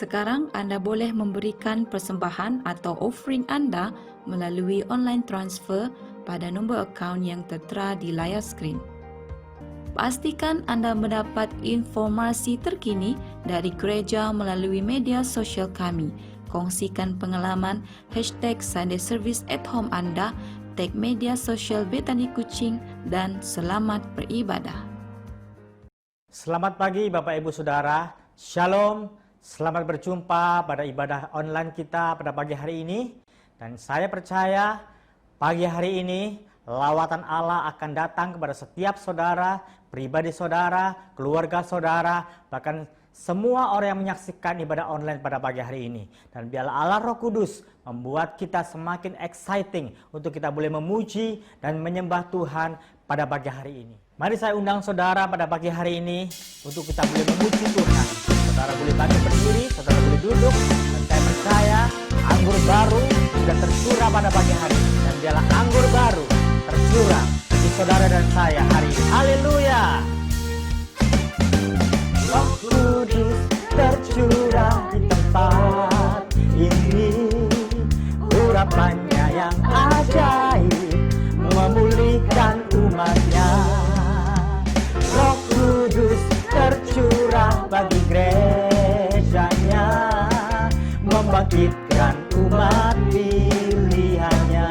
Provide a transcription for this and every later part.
Sekarang anda boleh memberikan persembahan atau offering anda melalui online transfer pada nombor akaun yang tertera di layar skrin. Pastikan anda mendapat informasi terkini dari gereja melalui media sosial kami. Kongsikan pengalaman #Sunday Service at Home anda, tag media sosial Bethany Kuching, dan selamat beribadah. Selamat pagi Bapak Ibu Saudara, Shalom, selamat berjumpa pada ibadah online kita pada pagi hari ini. Dan saya percaya pagi hari ini lawatan Allah akan datang kepada setiap saudara, pribadi saudara, keluarga saudara, bahkan semua orang yang menyaksikan ibadah online pada pagi hari ini. Dan biarlah Allah Roh Kudus membuat kita semakin exciting untuk kita boleh memuji dan menyembah Tuhan pada pagi hari ini. Mari saya undang saudara pada pagi hari ini untuk kita boleh memuji Tuhan. Saudara boleh bangkit berdiri, saudara boleh duduk, dan saya percaya anggur baru sudah tercurah pada pagi hari ini. Dan biarlah anggur baru tercurah di saudara dan saya hari ini. Haleluya! Roh Kudus tercurah di tempat ini, urapannya yang ajaib memulihkan umatnya. Roh Kudus tercurah bagi gerejanya, membangkitkan umat pilihannya.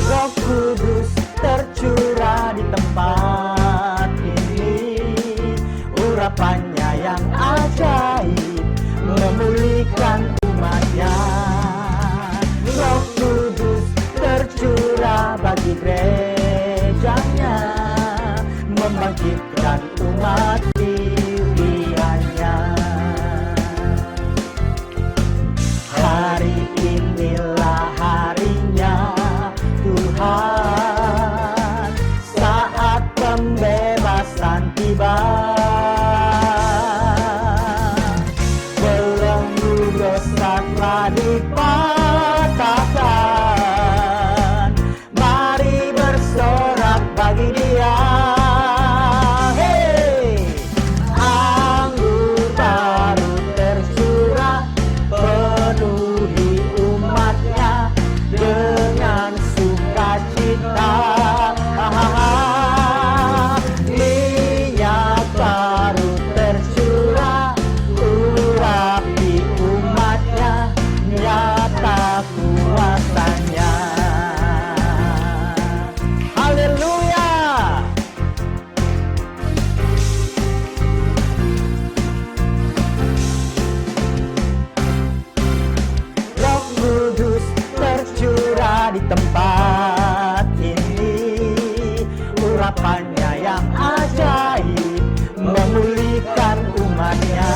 Roh Kudus tercurah di tempat ini, urapannya yang ajaib memulihkan umatnya. Roh Kudus tercurah bagi gerejanya, membangkitkan umat pilihannya. Hari inilah harinya Tuhan, saat pembebasan tiba. Belenggu dosa telah dipatahkan, mari bersorak bagi Dia. Anggur baru tercurah, penuhi umatnya dengan sukacita. Minyak baru tercurah, urapi umatnya, nyata kuasanya. Haleluya! Roh Kudus tercurah di tempat ini, urapannya yang ajaib memulihkan umatnya.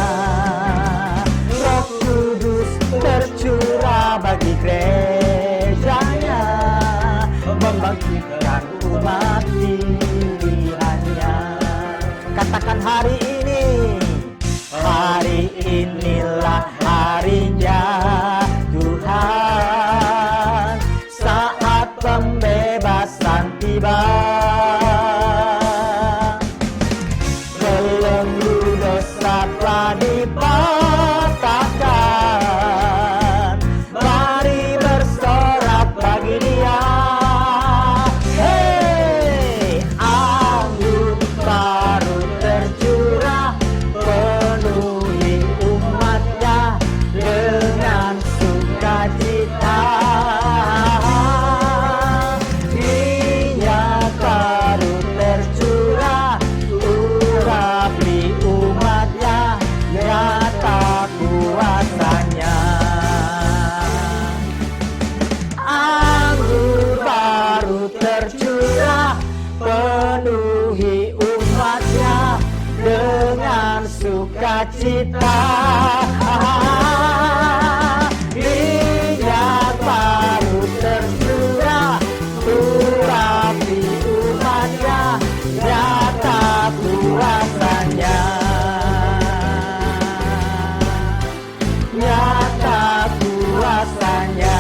Roh Kudus tercurah bagi gerejanya, membangkitkan umat pilihannya. Katakan hari ini, hari inilah harinya Tuhan, saat pembebasan tiba. Belenggu dosa telah dipatahkan, mari bersorak bagi Dia. Anggur baru tercurah, penuhi umatnya dengan sukacita. Minyak baru tercurah, urapi umatnya, nyata kuasanya. Anggur baru tercurah, penuhi umatnya dengan sukacita. Minyak baru tercurah, urapi umatnya, nyata kuasanya. Nyata kuasanya.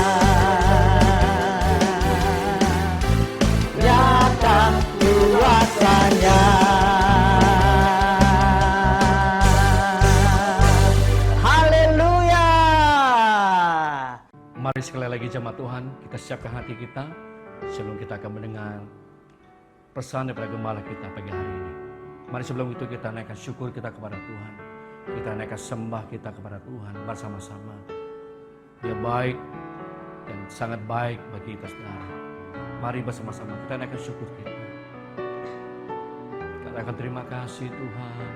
Nyata kuasanya. sekali lagi jemaat Tuhan, kita siapkan hati kita sebelum kita akan mendengar pesan daripada gembala kita pagi hari ini. Mari sebelum itu kita naikkan syukur kita kepada Tuhan. Kita naikkan sembah kita kepada Tuhan bersama-sama. Dia baik dan sangat baik bagi kita saudara. Mari bersama-sama kita naikkan syukur kita. Katakan terima kasih Tuhan.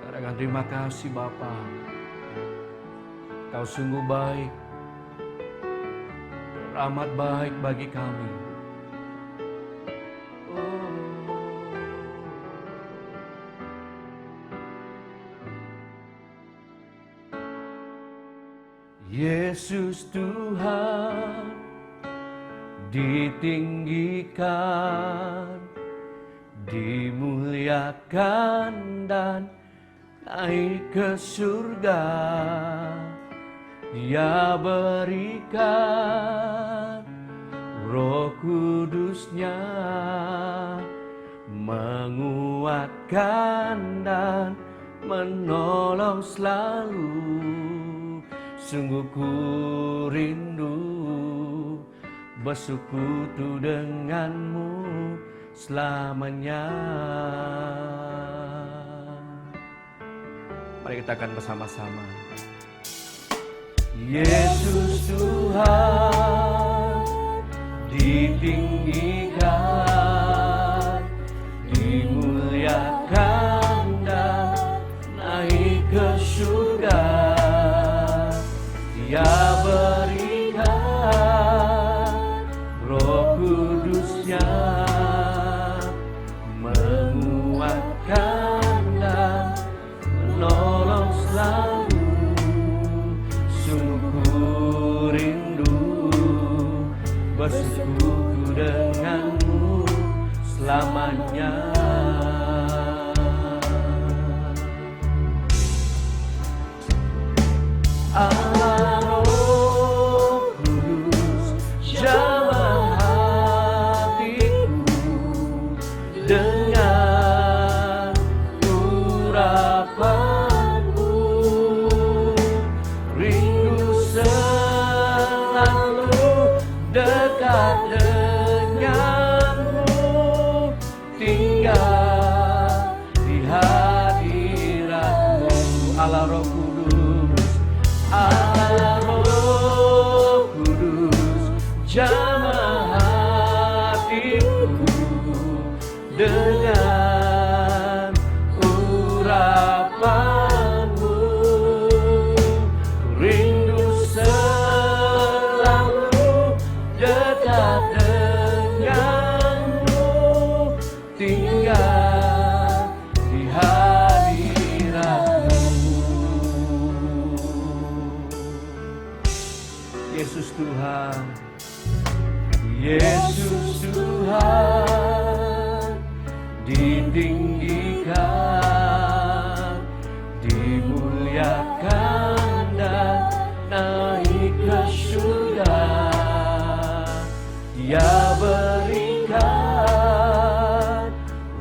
Katakan terima kasih Bapa. Kau sungguh baik. Amat baik bagi kami. Yesus Tuhan ditinggikan, dimuliakan dan naik ke surga. Dia berikan Roh Kudus-Nya, menguatkan dan menolong selalu. Sungguh ku rindu bersekutu denganmu selamanya. Mari kita akan bersama-sama. Yesus Tuhan ditinggikan, dimuliakan dan naik ke surga. Dia berikan Roh Kudus-Nya, menguatkan dan menolong selalu. Sungguh rindu bersekutu denganmu selamanya. Allah Roh Kudus jamah hatiku dengan urapanmu. Rindu selalu dekat denganmu, tinggal di hadiratmu. Allah Roh Kudus, Allah Roh Kudus jamah hatiku dengan urapanmu. Rindu selalu dekat denganmu, tinggal di hadiratmu. Yesus Tuhan, Yesus Tuhan ditinggikan, dimuliakan dan naik ke surga. Dia berikan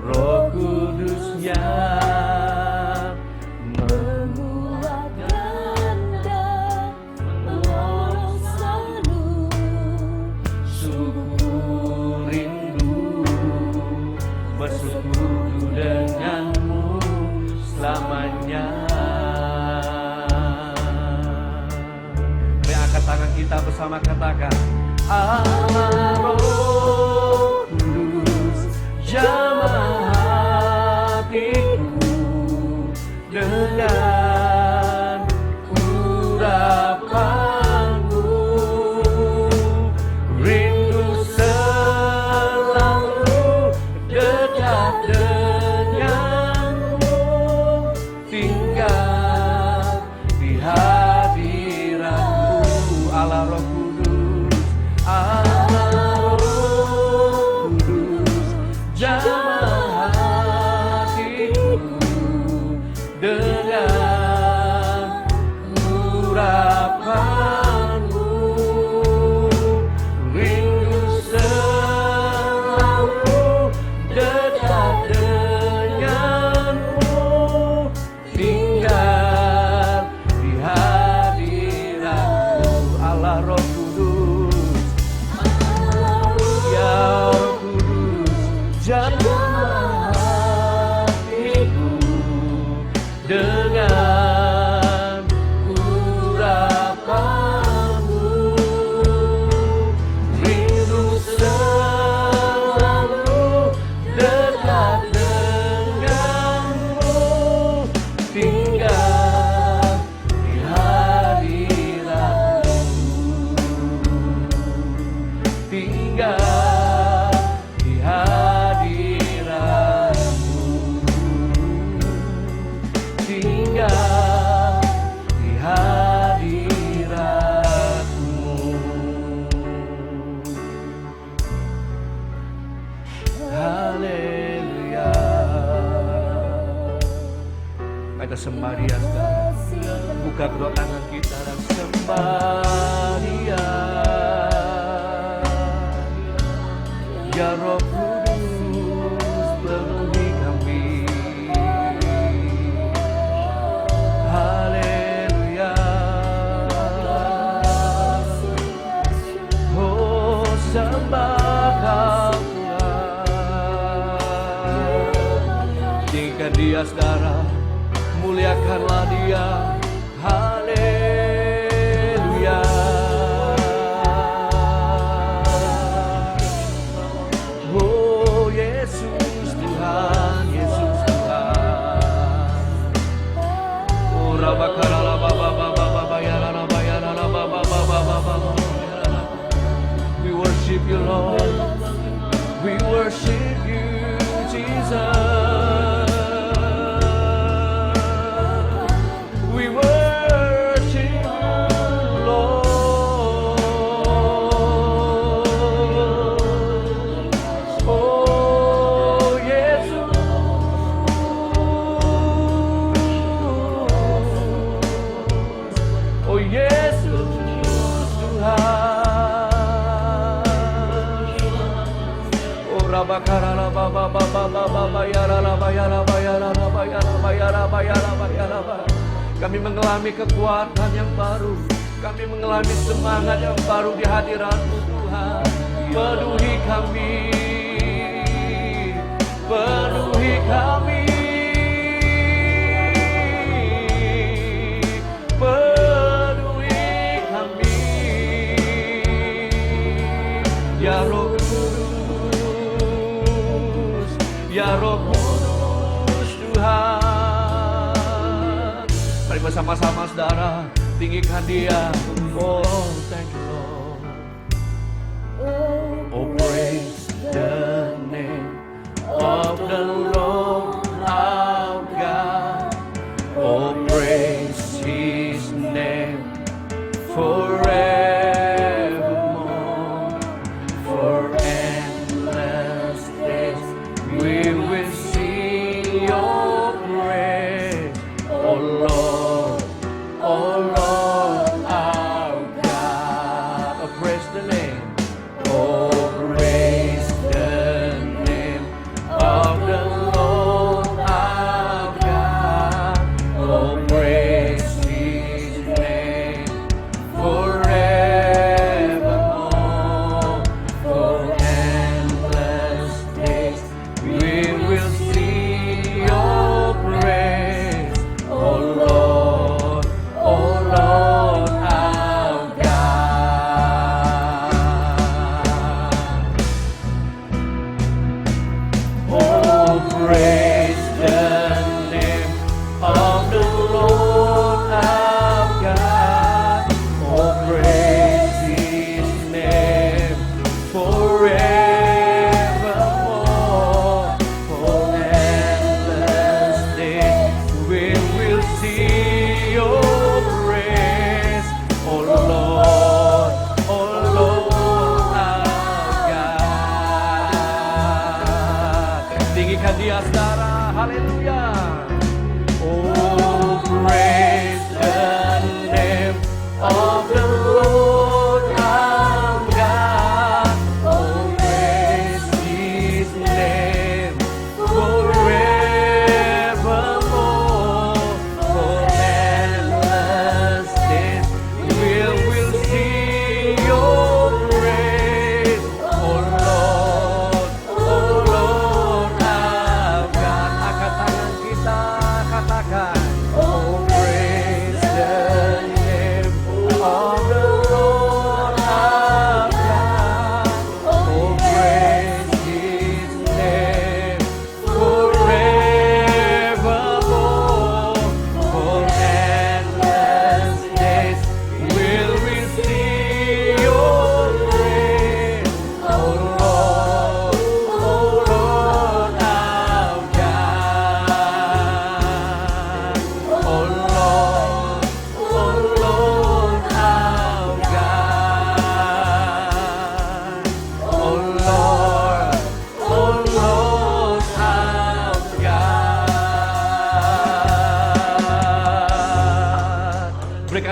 Roh Kudus-Nya, menguatkan dan menolong selalu. Sungguh rindu bersekutu denganmu selamanya. Mari angkat tangan kita bersama, katakan Allah Roh Kudus jamah hatiku dengan urapanmu. Rindu selalu dekat denganmu, tinggal di hadiratmu. Allah Roh Kudus, Allah Roh Kudus jamah naikkan sembah Dia sekarang. Buka kedua tangan kita dan sembah Dia. Ya Roh Kudus penuhi kami. Haleluya. Oh sembah Kau Tuhan. Tinggikan Dia saudara, muliakanlah Dia. Haleluya. Oh Yesus Tuhan, Yesus Tuhan. Oh Rabakarala Baba Baba Baba Yarala Bayarala Baba Baba Baba. We worship you, Lord. We worship you, Jesus. We worship you, Lord. Oh, Yesus. Oh, Yesus Tuhan. Oh, Rabakarala Baba Baba Baba Yarala Bayara Bayara Bayara Bayara Bayara Bayara Bayara. Kami mengalami kekuatan yang baru. Kami mengalami semangat yang baru di hadirat-Mu Tuhan. Penuhi kami. Penuhi kami. Penuhi kami. Ya Roh Kudus. Ya Roh Kudus Tuhan. Mari bersama-sama saudara, tinggikan Dia. Oh, thank you Lord. Oh, praise the name of the Lord our God. Oh, praise His name forevermore. For endless days we will sing Your praise. Oh Lord, oh Lord our God. Oh, praise the name. Oh, praise the name of the Lord our God. Oh, praise His name forevermore. For endless days we will sing Your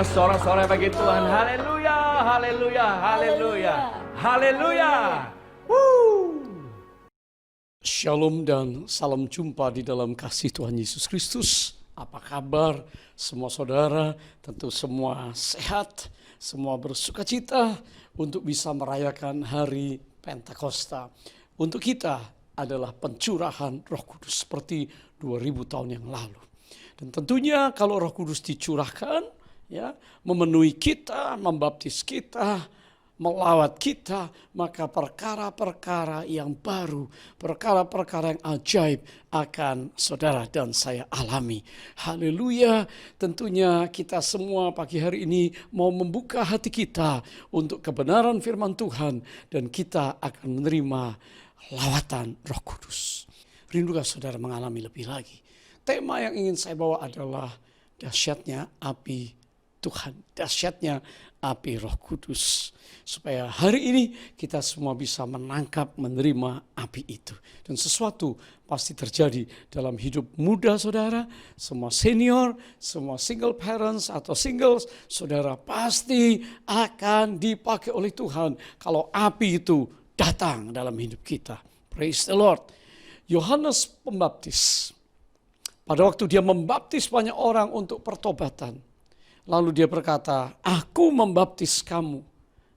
dengan sorak-sorai bagi Tuhan. Haleluya, haleluya, haleluya, haleluya. Shalom dan salam jumpa di dalam kasih Tuhan Yesus Kristus. Apa kabar semua saudara? Tentu semua sehat, semua bersukacita untuk bisa merayakan hari Pentakosta. Untuk kita adalah pencurahan Roh Kudus seperti 2000 tahun yang lalu. Dan tentunya kalau Roh Kudus dicurahkan, ya, memenuhi kita, membaptis kita, melawat kita, maka perkara-perkara yang baru, perkara-perkara yang ajaib akan saudara dan saya alami. Haleluya. Tentunya kita semua pagi hari ini mau membuka hati kita untuk kebenaran firman Tuhan, dan kita akan menerima lawatan Roh Kudus. Rindukah saudara mengalami lebih lagi? Tema yang ingin saya bawa adalah dahsyatnya api Tuhan, dahsyatnya api Roh Kudus. Supaya hari ini kita semua bisa menangkap, menerima api itu. Dan sesuatu pasti terjadi dalam hidup muda saudara, semua senior, semua single parents atau singles, saudara pasti akan dipakai oleh Tuhan kalau api itu datang dalam hidup kita. Praise the Lord. Yohanes Pembaptis, pada waktu dia membaptis banyak orang untuk pertobatan, lalu dia berkata, aku membaptis kamu.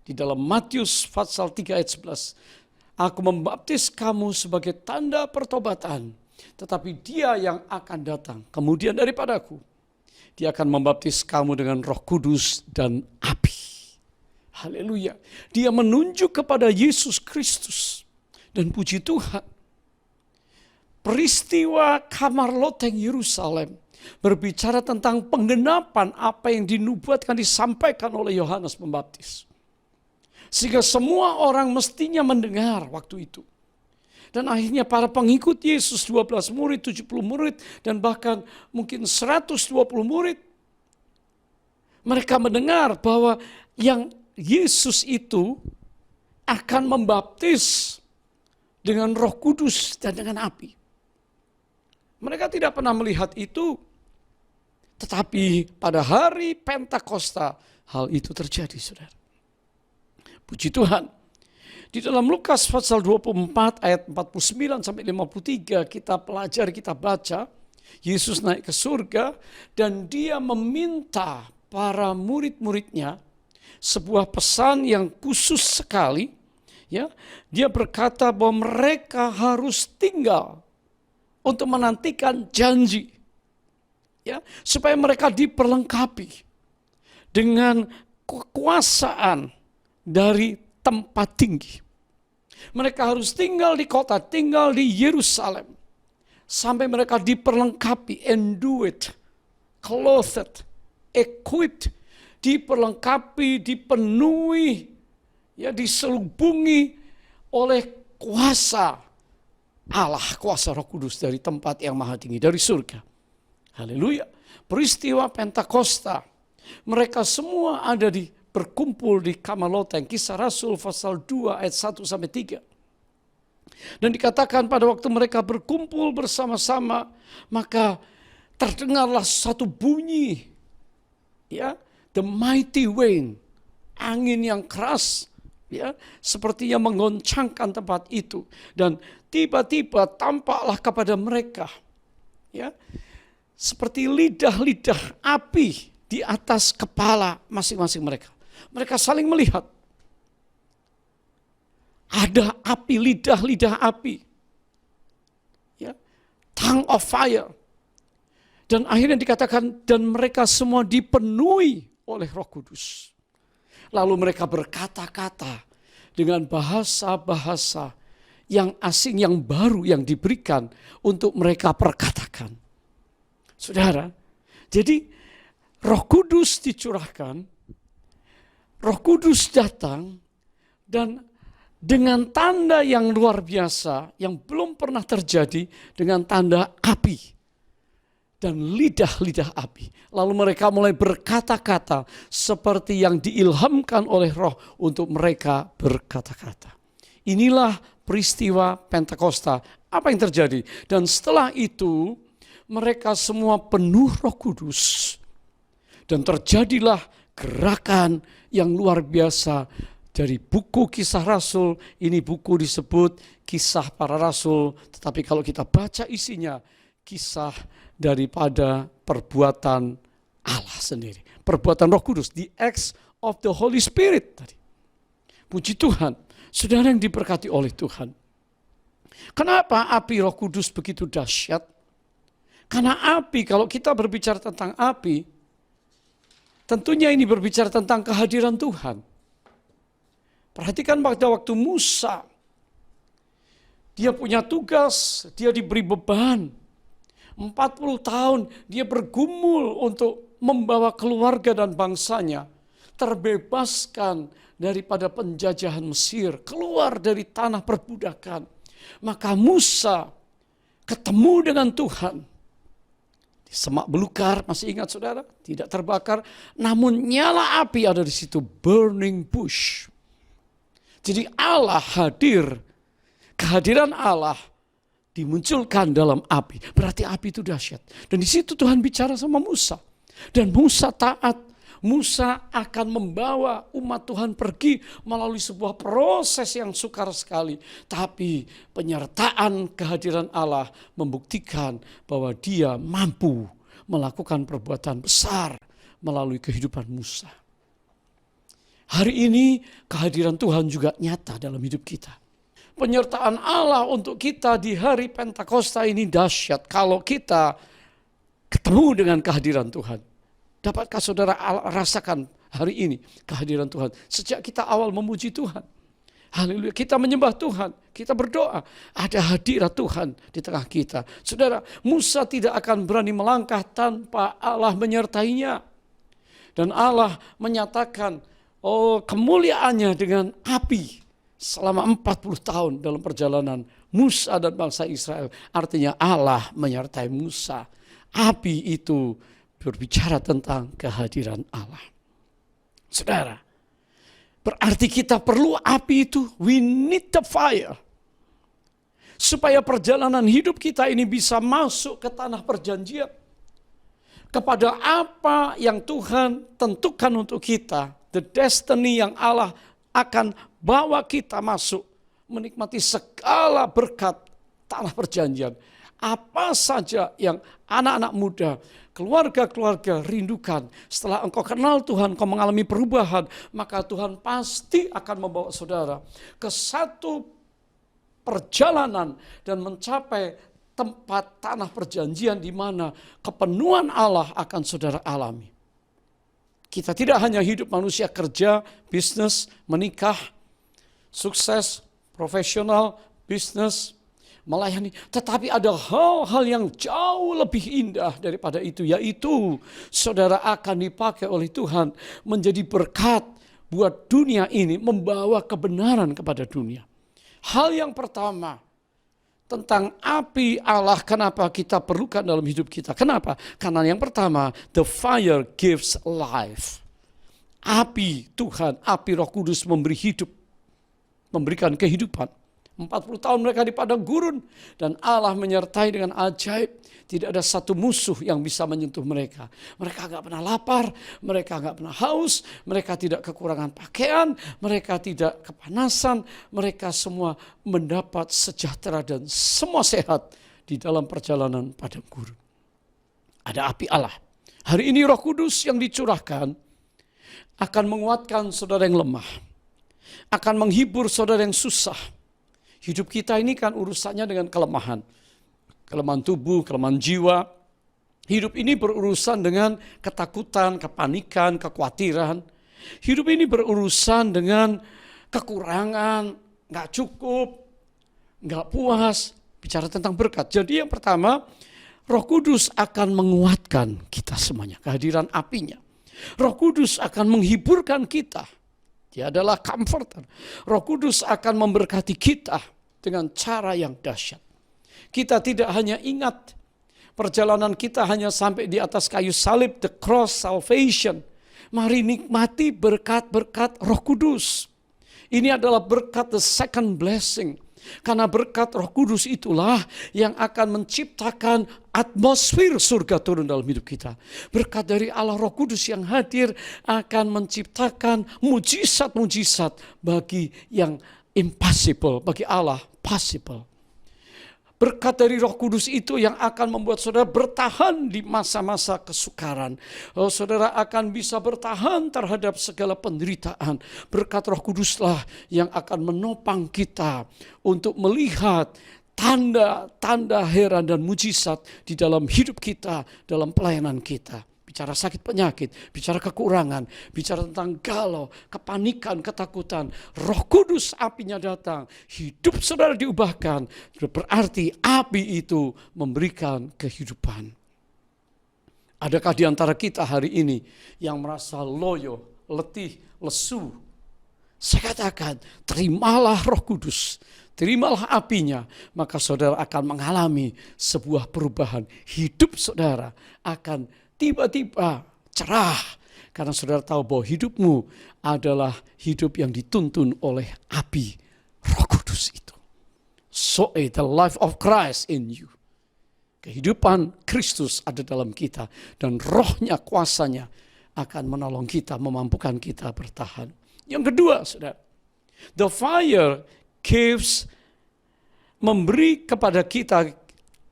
Di dalam Matius pasal 3 ayat 11. Aku membaptis kamu sebagai tanda pertobatan. Tetapi dia yang akan datang kemudian daripadaku, dia akan membaptis kamu dengan Roh Kudus dan api. Haleluya. Dia menunjuk kepada Yesus Kristus. Dan puji Tuhan, peristiwa kamar loteng Yerusalem berbicara tentang penggenapan apa yang dinubuatkan, disampaikan oleh Yohanes Pembaptis. Sehingga semua orang mestinya mendengar waktu itu. Dan akhirnya para pengikut Yesus, 12 murid, 70 murid, dan bahkan mungkin 120 murid, mereka mendengar bahwa yang Yesus itu akan membaptis dengan Roh Kudus dan dengan api. Mereka tidak pernah melihat itu. Tetapi pada hari Pentakosta hal itu terjadi, saudara. Puji Tuhan. Di dalam Lukas pasal 24 ayat 49 sampai 53 kita pelajari, kita baca, Yesus naik ke surga dan dia meminta para murid-muridnya sebuah pesan yang khusus sekali. Ya, dia berkata bahwa mereka harus tinggal untuk menantikan janji. Ya, supaya mereka diperlengkapi dengan kekuasaan dari tempat tinggi. Mereka harus tinggal di kota, tinggal di Yerusalem, sampai mereka diperlengkapi, endued, clothed, equipped, diperlengkapi, dipenuhi, ya, diselubungi oleh kuasa Allah, kuasa Roh Kudus dari tempat yang maha tinggi, dari surga. Haleluya. Peristiwa Pentakosta, mereka semua ada berkumpul di kamar loteng. Kisah Rasul pasal 2 ayat 1 sampai 3. Dan dikatakan pada waktu mereka berkumpul bersama-sama, maka terdengarlah satu bunyi, ya, the mighty wind, angin yang keras, ya, sepertinya menggoncangkan tempat itu. Dan tiba-tiba tampaklah kepada mereka, ya, seperti lidah-lidah api di atas kepala masing-masing mereka. Mereka saling melihat. Ada api, lidah-lidah api. Ya, tongue of fire. Dan akhirnya dikatakan, dan mereka semua dipenuhi oleh Roh Kudus. Lalu mereka berkata-kata dengan bahasa-bahasa yang asing, yang baru, yang diberikan untuk mereka perkatakan. Saudara, jadi Roh Kudus dicurahkan, Roh Kudus datang, dan dengan tanda yang luar biasa, yang belum pernah terjadi, dengan tanda api dan lidah-lidah api. Lalu mereka mulai berkata-kata seperti yang diilhamkan oleh Roh untuk mereka berkata-kata. Inilah peristiwa Pentakosta. Apa yang terjadi? Dan setelah itu mereka semua penuh Roh Kudus. Dan terjadilah gerakan yang luar biasa dari buku Kisah Rasul. Ini buku disebut Kisah Para Rasul, tetapi kalau kita baca isinya, kisah daripada perbuatan Allah sendiri, perbuatan Roh Kudus, the acts of the Holy Spirit tadi. Puji Tuhan, saudara yang diberkati oleh Tuhan. Kenapa api Roh Kudus begitu dahsyat? Karena api, kalau kita berbicara tentang api, tentunya ini berbicara tentang kehadiran Tuhan. Perhatikan pada waktu Musa, dia punya tugas, dia diberi beban. 40 tahun dia bergumul untuk membawa keluarga dan bangsanya terbebaskan daripada penjajahan Mesir, keluar dari tanah perbudakan. Maka Musa ketemu dengan Tuhan. Di semak belukar, masih ingat saudara? Tidak terbakar, namun nyala api ada di situ, burning bush. Jadi Allah hadir, kehadiran Allah dimunculkan dalam api. Berarti api itu dahsyat. Dan di situ Tuhan bicara sama Musa. Dan Musa taat. Musa akan membawa umat Tuhan pergi melalui sebuah proses yang sukar sekali. Tapi penyertaan kehadiran Allah membuktikan bahwa dia mampu melakukan perbuatan besar melalui kehidupan Musa. Hari ini kehadiran Tuhan juga nyata dalam hidup kita. Penyertaan Allah untuk kita di hari Pentakosta ini dahsyat kalau kita ketemu dengan kehadiran Tuhan. Dapatkah saudara rasakan hari ini kehadiran Tuhan? Sejak kita awal memuji Tuhan. Haleluya, kita menyembah Tuhan, kita berdoa, ada hadirat Tuhan di tengah kita. Saudara, Musa tidak akan berani melangkah tanpa Allah menyertainya. Dan Allah menyatakan kemuliaannya dengan api selama 40 tahun dalam perjalanan Musa dan bangsa Israel. Artinya Allah menyertai Musa. Api itu berbicara tentang kehadiran Allah. Saudara, berarti kita perlu api itu. We need the fire. Supaya perjalanan hidup kita ini bisa masuk ke tanah perjanjian. Kepada apa yang Tuhan tentukan untuk kita. The destiny yang Allah akan bawa kita masuk. Menikmati segala berkat tanah perjanjian. Apa saja yang anak-anak muda, keluarga-keluarga rindukan. Setelah engkau kenal Tuhan, engkau mengalami perubahan, maka Tuhan pasti akan membawa saudara ke satu perjalanan dan mencapai tempat tanah perjanjian di mana kepenuhan Allah akan saudara alami. Kita tidak hanya hidup manusia kerja, bisnis, menikah, sukses, profesional, bisnis, melayani. Tetapi ada hal-hal yang jauh lebih indah daripada itu. Yaitu saudara akan dipakai oleh Tuhan menjadi berkat buat dunia ini. Membawa kebenaran kepada dunia. Hal yang pertama tentang api Allah, kenapa kita perlukan dalam hidup kita. Kenapa? Karena yang pertama, the fire gives life. Api Tuhan, api Roh Kudus memberi hidup. Memberikan kehidupan. 40 tahun mereka di padang gurun. Dan Allah menyertai dengan ajaib. Tidak ada satu musuh yang bisa menyentuh mereka. Mereka gak pernah lapar. Mereka gak pernah haus. Mereka tidak kekurangan pakaian. Mereka tidak kepanasan. Mereka semua mendapat sejahtera dan semua sehat di dalam perjalanan padang gurun. Ada api Allah. Hari ini Roh Kudus yang dicurahkan akan menguatkan saudara yang lemah. Akan menghibur saudara yang susah. Hidup kita ini kan urusannya dengan kelemahan. Kelemahan tubuh, kelemahan jiwa. Hidup ini berurusan dengan ketakutan, kepanikan, kekhawatiran. Hidup ini berurusan dengan kekurangan, gak cukup, gak puas. Bicara tentang berkat. Jadi yang pertama, Roh Kudus akan menguatkan kita semuanya. Kehadiran apinya. Roh Kudus akan menghiburkan kita. Dia adalah comforter. Roh Kudus akan memberkati kita dengan cara yang dahsyat. Kita tidak hanya ingat perjalanan kita hanya sampai di atas kayu salib, the cross salvation. Mari nikmati berkat-berkat Roh Kudus. Ini adalah berkat the second blessing. Karena berkat Roh Kudus itulah yang akan menciptakan atmosfer surga turun dalam hidup kita. Berkat dari Allah Roh Kudus yang hadir akan menciptakan mujizat-mujizat bagi yang impossible, bagi Allah possible. Berkat dari Roh Kudus itu yang akan membuat saudara bertahan di masa-masa kesukaran. Saudara akan bisa bertahan terhadap segala penderitaan. Berkat Roh Kuduslah yang akan menopang kita untuk melihat tanda-tanda heran dan mujizat di dalam hidup kita, dalam pelayanan kita. Bicara sakit penyakit, bicara kekurangan, bicara tentang galau, kepanikan, ketakutan. Roh Kudus apinya datang, hidup saudara diubahkan. Berarti api itu memberikan kehidupan. Adakah di antara kita hari ini yang merasa loyo, letih, lesu? Saya katakan, terimalah Roh Kudus, terimalah apinya, maka saudara akan mengalami sebuah perubahan. Hidup saudara akan tiba-tiba cerah. Karena saudara tahu bahwa hidupmu adalah hidup yang dituntun oleh api Roh Kudus itu. So the life of Christ in you. Kehidupan Kristus ada dalam kita. Dan rohnya, kuasanya akan menolong kita, memampukan kita bertahan. Yang kedua, saudara. The fire gives, memberi kepada kita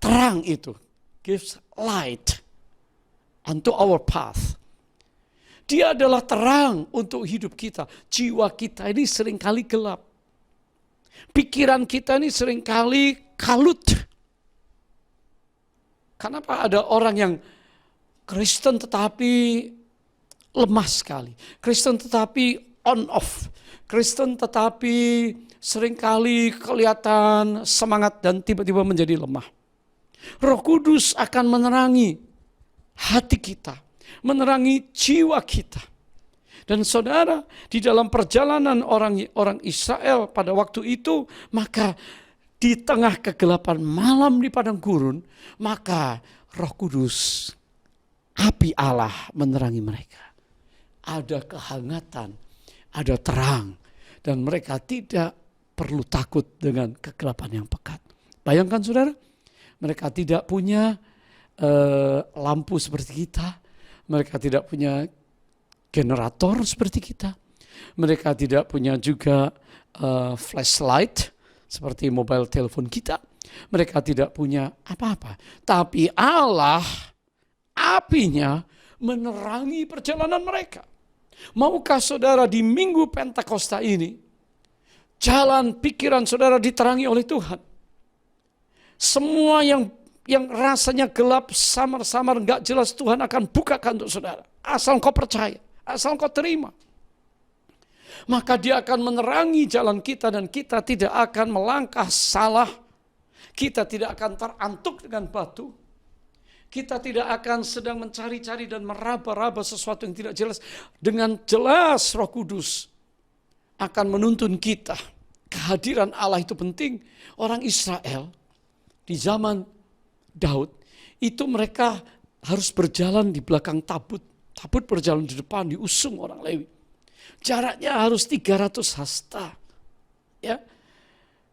terang itu. Gives light unto our path. Dia adalah terang untuk hidup kita. Jiwa kita ini seringkali gelap. Pikiran kita ini seringkali kalut. Kenapa ada orang yang Kristen tetapi lemah sekali. Kristen tetapi on off. Kristen tetapi seringkali kelihatan semangat dan tiba-tiba menjadi lemah. Roh Kudus akan menerangi hati kita, menerangi jiwa kita. Dan saudara, di dalam perjalanan orang Israel pada waktu itu, maka di tengah kegelapan malam di padang gurun, maka Roh Kudus, api Allah menerangi mereka. Ada kehangatan, ada terang, dan mereka tidak perlu takut dengan kegelapan yang pekat. Bayangkan saudara, mereka tidak punya lampu seperti kita, mereka tidak punya generator seperti kita, mereka tidak punya juga flashlight seperti mobile telepon kita, mereka tidak punya apa-apa. Tapi Allah, apinya menerangi perjalanan mereka. Maukah saudara di Minggu Pentakosta ini, jalan pikiran saudara diterangi oleh Tuhan? Semua yang rasanya gelap, samar-samar, enggak jelas, Tuhan akan bukakan untuk saudara. Asal kau percaya, asal kau terima. Maka dia akan menerangi jalan kita dan kita tidak akan melangkah salah. Kita tidak akan terantuk dengan batu. Kita tidak akan sedang mencari-cari dan meraba-raba sesuatu yang tidak jelas. Dengan jelas Roh Kudus akan menuntun kita. Kehadiran Allah itu penting. Orang Israel di zaman Daud, itu mereka harus berjalan di belakang tabut. Tabut berjalan di depan, diusung orang Lewi. Jaraknya harus 300 hasta. Ya.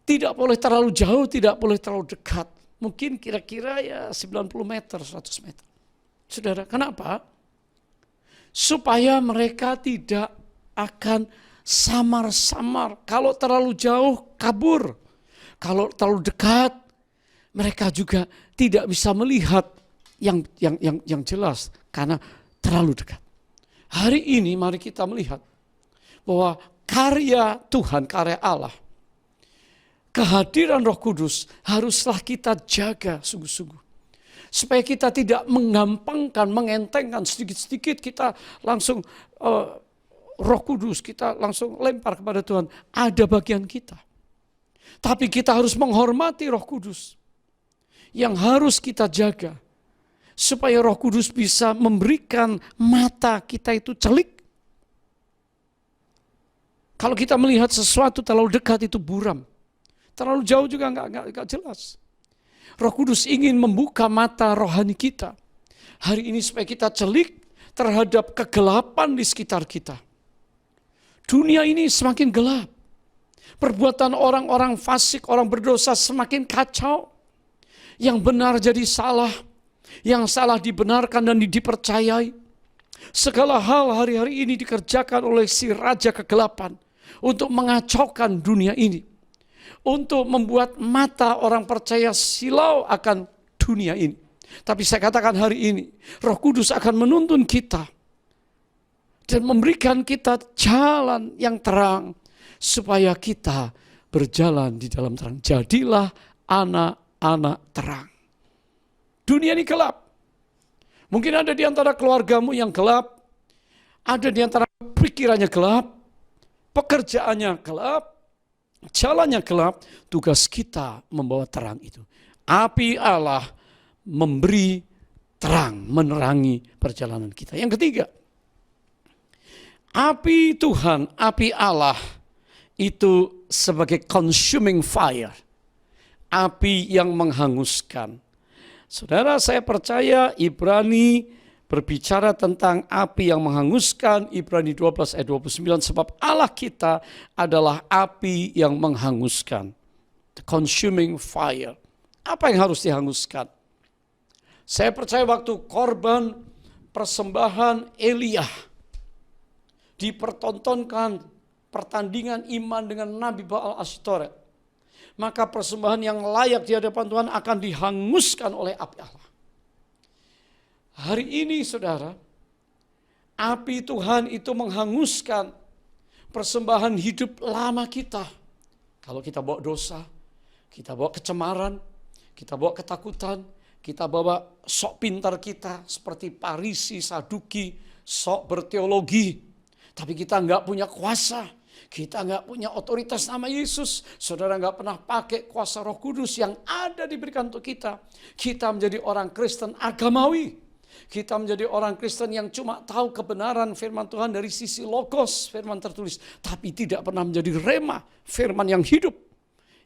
Tidak boleh terlalu jauh, tidak boleh terlalu dekat. Mungkin kira-kira ya 90 meter, 100 meter. Saudara, kenapa? Supaya mereka tidak akan samar-samar. Kalau terlalu jauh, kabur. Kalau terlalu dekat, mereka juga tidak bisa melihat yang jelas karena terlalu dekat. Hari ini mari kita melihat bahwa karya Tuhan, karya Allah, kehadiran Roh Kudus haruslah kita jaga sungguh-sungguh. Supaya kita tidak menggampangkan, mengentengkan sedikit-sedikit kita langsung Roh Kudus, kita langsung lempar kepada Tuhan. Ada bagian kita. Tapi kita harus menghormati Roh Kudus. Yang harus kita jaga supaya Roh Kudus bisa memberikan mata kita itu celik. Kalau kita melihat sesuatu terlalu dekat itu buram, terlalu jauh juga enggak jelas. Roh Kudus ingin membuka mata rohani kita hari ini supaya kita celik terhadap kegelapan di sekitar kita. Dunia ini semakin gelap. Perbuatan orang-orang fasik, orang berdosa semakin kacau. Yang benar jadi salah, yang salah dibenarkan dan dipercayai. Segala hal hari-hari ini dikerjakan oleh si raja kegelapan untuk mengacaukan dunia ini. Untuk membuat mata orang percaya silau akan dunia ini. Tapi saya katakan hari ini, Roh Kudus akan menuntun kita dan memberikan kita jalan yang terang supaya kita berjalan di dalam terang. Jadilah anak-anak terang. Dunia ini gelap. Mungkin ada di antara keluargamu yang gelap, ada di antara pikirannya gelap, pekerjaannya gelap, jalannya gelap. Tugas kita membawa terang itu. Api Allah memberi terang, menerangi perjalanan kita. Yang ketiga, api Tuhan, api Allah itu sebagai consuming fire. Api yang menghanguskan. Saudara, saya percaya Ibrani berbicara tentang api yang menghanguskan. Ibrani 12 ayat 29, sebab Allah kita adalah api yang menghanguskan. The consuming fire. Apa yang harus dihanguskan? Saya percaya waktu korban persembahan Elia dipertontonkan pertandingan iman dengan Nabi Baal Ashtoret, maka persembahan yang layak di hadapan Tuhan akan dihanguskan oleh api Allah. Hari ini saudara, api Tuhan itu menghanguskan persembahan hidup lama kita. Kalau kita bawa dosa, kita bawa kecemaran, kita bawa ketakutan, kita bawa sok pintar kita seperti Parisi, Saduki, sok berteologi. Tapi kita enggak punya kuasa, kita enggak punya otoritas nama Yesus. Saudara enggak pernah pakai kuasa Roh Kudus yang ada diberikan untuk kita. Kita menjadi orang Kristen agamawi. Kita menjadi orang Kristen yang cuma tahu kebenaran firman Tuhan dari sisi logos, firman tertulis. Tapi tidak pernah menjadi rema, firman yang hidup.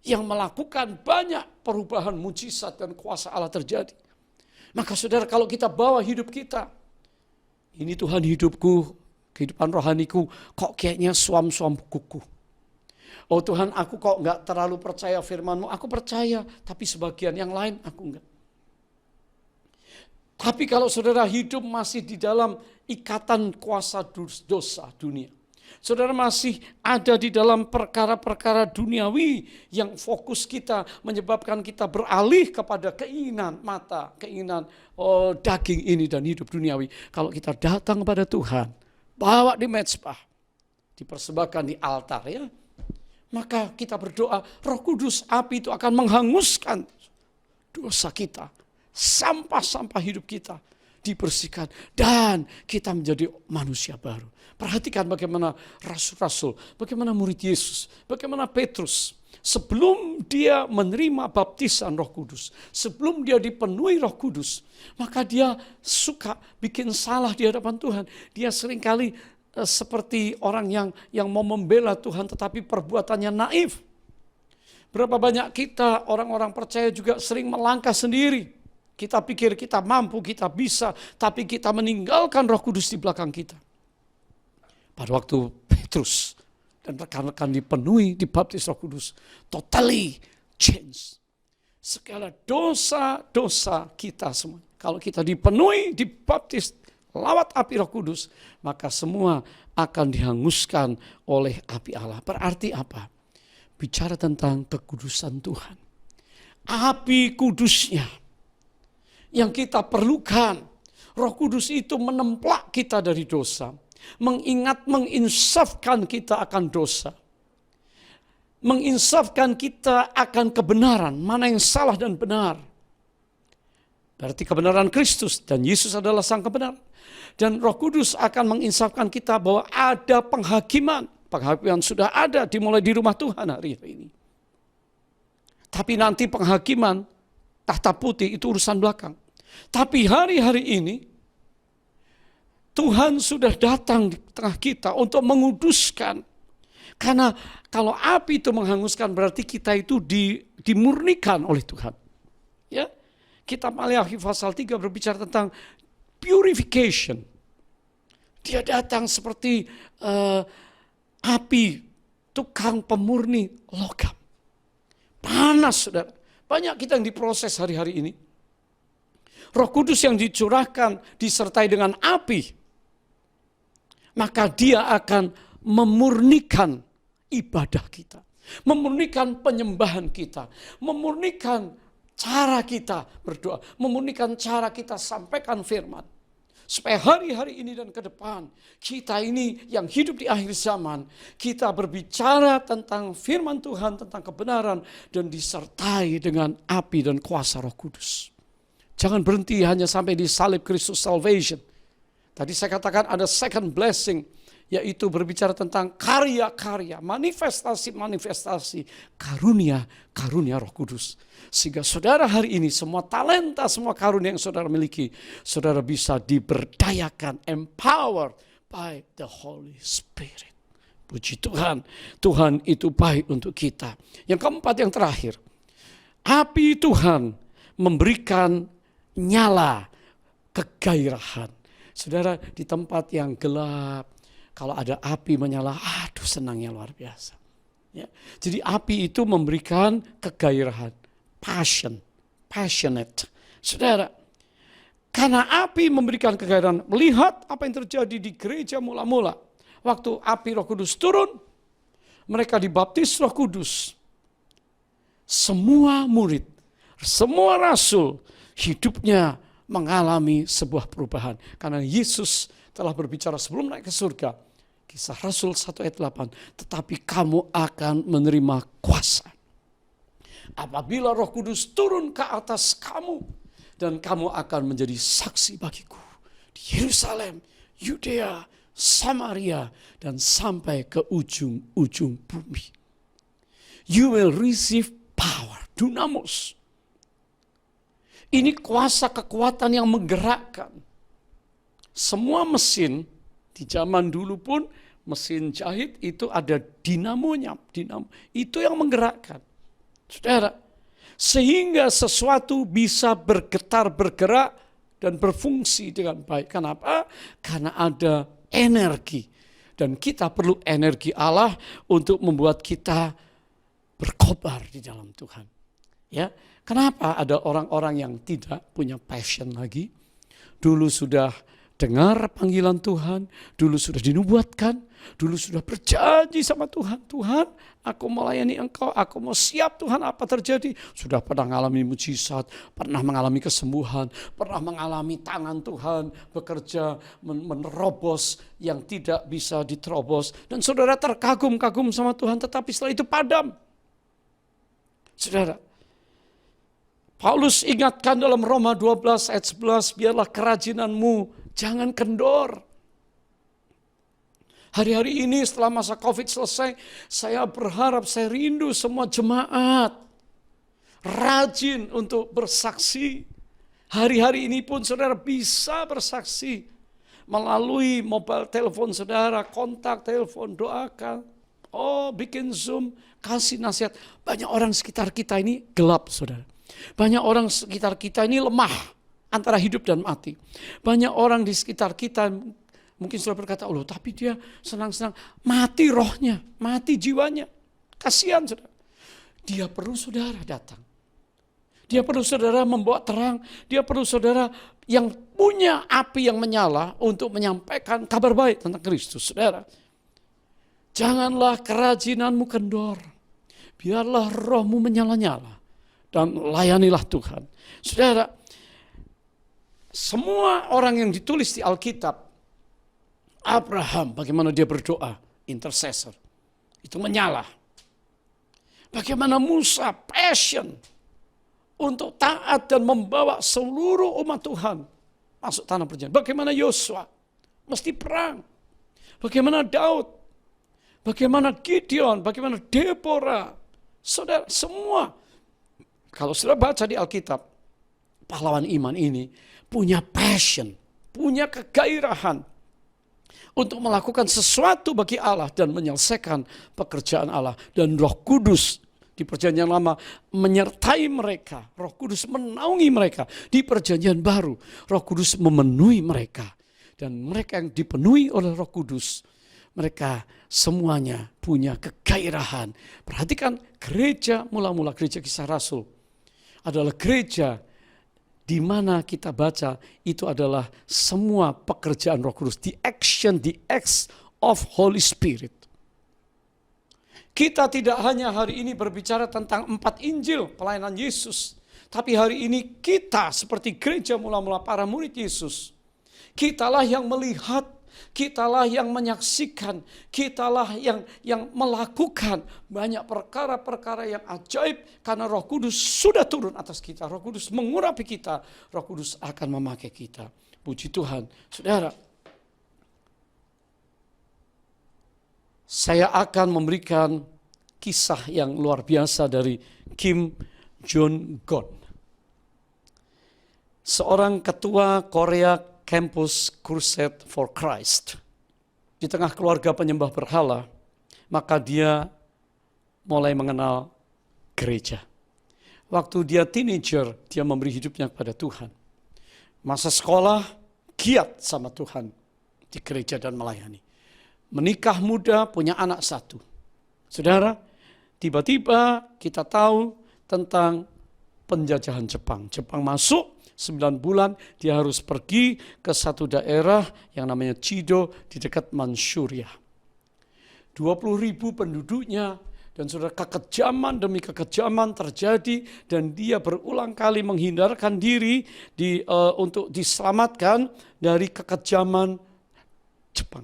Yang melakukan banyak perubahan mujizat dan kuasa Allah terjadi. Maka saudara, kalau kita bawa hidup kita, ini Tuhan hidupku, kehidupan rohaniku kok kayaknya suam-suam kuku. Oh Tuhan, aku kok enggak terlalu percaya firman-Mu. Aku percaya, tapi sebagian yang lain aku enggak. Tapi kalau saudara hidup masih di dalam ikatan kuasa dosa dunia, saudara masih ada di dalam perkara-perkara duniawi yang fokus kita menyebabkan kita beralih kepada keinginan mata, keinginan daging ini dan hidup duniawi. Kalau kita datang kepada Tuhan, bawa di mezbah, dipersembahkan di altar ya, maka kita berdoa, Roh Kudus, api itu akan menghanguskan dosa kita. Sampah-sampah hidup kita dibersihkan dan kita menjadi manusia baru. Perhatikan bagaimana rasul-rasul, bagaimana murid Yesus, bagaimana Petrus. Sebelum dia menerima baptisan Roh Kudus, sebelum dia dipenuhi Roh Kudus, maka dia suka bikin salah di hadapan Tuhan. Dia seringkali seperti orang yang mau membela Tuhan tetapi perbuatannya naif. Berapa banyak kita orang-orang percaya juga sering melangkah sendiri. Kita pikir kita mampu, kita bisa, tapi kita meninggalkan Roh Kudus di belakang kita. Pada waktu Petrus dan rekan-rekan dipenuhi, dibaptis Roh Kudus, totally change. Segala dosa-dosa kita semua. Kalau kita dipenuhi, dibaptis, lawat api Roh Kudus, maka semua akan dihanguskan oleh api Allah. Berarti apa? Bicara tentang kekudusan Tuhan. Api kudusnya yang kita perlukan. Roh Kudus itu menemplak kita dari dosa. Menginsafkan kita akan dosa. Menginsafkan kita akan kebenaran. Mana yang salah dan benar. Berarti kebenaran Kristus dan Yesus adalah sang kebenaran. Dan Roh Kudus akan menginsafkan kita bahwa ada penghakiman. Penghakiman sudah ada dimulai di rumah Tuhan hari ini. Tapi nanti penghakiman tahta putih itu urusan belakang. Tapi hari-hari ini Tuhan sudah datang di tengah kita untuk menguduskan. Karena kalau api itu menghanguskan berarti kita itu dimurnikan oleh Tuhan. Ya, kitab Maleakhi pasal 3 berbicara tentang purification. Dia datang seperti api tukang pemurni logam. Panas, saudara. Banyak kita yang diproses hari-hari ini. Roh Kudus yang dicurahkan disertai dengan api, maka dia akan memurnikan ibadah kita, memurnikan penyembahan kita, memurnikan cara kita berdoa, memurnikan cara kita sampaikan firman. Supaya hari-hari ini dan ke depan, kita ini yang hidup di akhir zaman, kita berbicara tentang firman Tuhan, tentang kebenaran, dan disertai dengan api dan kuasa Roh Kudus. Jangan berhenti hanya sampai di salib Kristus salvation. Tadi saya katakan ada second blessing, yaitu berbicara tentang karya-karya, manifestasi-manifestasi, karunia Roh Kudus. Sehingga saudara hari ini semua talenta, semua karunia yang saudara miliki, saudara bisa diberdayakan, empowered by the Holy Spirit. Puji Tuhan, Tuhan itu baik untuk kita. Yang keempat, yang terakhir, api Tuhan memberikan nyala kegairahan. Saudara, di tempat yang gelap, kalau ada api menyala, aduh senangnya luar biasa. Ya. Jadi api itu memberikan kegairahan, passionate. Saudara, karena api memberikan kegairahan, melihat apa yang terjadi di gereja mula-mula. Waktu api Roh Kudus turun, mereka dibaptis Roh Kudus. Semua murid, semua rasul, hidupnya mengalami sebuah perubahan. Karena Yesus telah berbicara sebelum naik ke surga. Kisah Rasul 1 ayat 8. Tetapi kamu akan menerima kuasa apabila Roh Kudus turun ke atas kamu. Dan kamu akan menjadi saksi bagiku di Yerusalem, Yudea, Samaria, dan sampai ke ujung-ujung bumi. You will receive power, dunamos. Ini kuasa kekuatan yang menggerakkan. Semua mesin di zaman dulu pun, mesin jahit itu ada dinamonya. Dinamo itu yang menggerakkan. Saudara, sehingga sesuatu bisa bergetar, bergerak, dan berfungsi dengan baik. Kenapa? Karena ada energi. Dan kita perlu energi Allah untuk membuat kita berkobar di dalam Tuhan. Ya, kenapa ada orang-orang yang tidak punya passion lagi? Dulu sudah dengar panggilan Tuhan, dulu sudah dinubuatkan, dulu sudah berjanji sama Tuhan, Tuhan aku melayani Engkau, aku mau siap Tuhan apa terjadi. Sudah pernah mengalami mujizat, pernah mengalami kesembuhan, pernah mengalami tangan Tuhan bekerja menerobos yang tidak bisa diterobos. Dan saudara terkagum-kagum sama Tuhan, tetapi setelah itu padam. Saudara, Paulus ingatkan dalam Roma 12 ayat 11, biarlah kerajinanmu jangan kendor. Hari-hari ini setelah masa Covid selesai, saya berharap, saya rindu semua jemaat rajin untuk bersaksi. Hari-hari ini pun saudara bisa bersaksi melalui mobile telepon saudara, kontak telepon, doakan. Oh, bikin Zoom, kasih nasihat. Banyak orang sekitar kita ini gelap, saudara. Banyak orang sekitar kita ini lemah antara hidup dan mati. Banyak orang di sekitar kita mungkin sudah berkata, oh tapi dia senang-senang, mati rohnya, mati jiwanya. Kasihan saudara. Dia perlu saudara datang. Dia perlu saudara membawa terang. Dia perlu saudara yang punya api yang menyala untuk menyampaikan kabar baik tentang Kristus. Saudara, janganlah kerajinanmu kendor. Biarlah rohmu menyala-nyala. Dan layanilah Tuhan. Saudara, semua orang yang ditulis di Alkitab, Abraham, bagaimana dia berdoa, intercessor, itu menyala. Bagaimana Musa, passion, untuk taat dan membawa seluruh umat Tuhan masuk tanah perjanjian. Bagaimana Yosua, mesti perang. Bagaimana Daud, bagaimana Gideon, bagaimana Deborah. Saudara, semua. Kalau sudah baca di Alkitab, pahlawan iman ini punya passion, punya kegairahan untuk melakukan sesuatu bagi Allah dan menyelesaikan pekerjaan Allah. Dan Roh Kudus di perjanjian lama menyertai mereka. Roh Kudus menaungi mereka. Di perjanjian baru, Roh Kudus memenuhi mereka. Dan mereka yang dipenuhi oleh Roh Kudus, mereka semuanya punya kegairahan. Perhatikan, gereja mula-mula, gereja Kisah Rasul adalah gereja di mana kita baca itu adalah semua pekerjaan Roh Kudus, the acts of Holy Spirit. Kita tidak hanya hari ini berbicara tentang 4 Injil pelayanan Yesus, tapi hari ini kita seperti gereja mula-mula para murid Yesus, kitalah yang melihat, kitalah yang menyaksikan, kitalah yang melakukan banyak perkara-perkara yang ajaib karena Roh Kudus sudah turun atas kita. Roh Kudus mengurapi kita, Roh Kudus akan memakai kita. Puji Tuhan. Saudara, saya akan memberikan kisah yang luar biasa dari Kim Jong-gon, seorang ketua Korea Campus Crusade for Christ. Di tengah keluarga penyembah berhala, maka dia mulai mengenal gereja. Waktu dia teenager, dia memberi hidupnya kepada Tuhan. Masa sekolah, giat sama Tuhan di gereja dan melayani. Menikah muda, punya anak 1. Saudara, tiba-tiba kita tahu tentang penjajahan Jepang. Jepang masuk 9 bulan, dia harus pergi ke satu daerah yang namanya Chido di dekat Manchuria. 20.000 penduduknya, dan saudara, kekejaman demi kekejaman terjadi, dan dia berulang kali menghindarkan diri untuk diselamatkan dari kekejaman Jepang.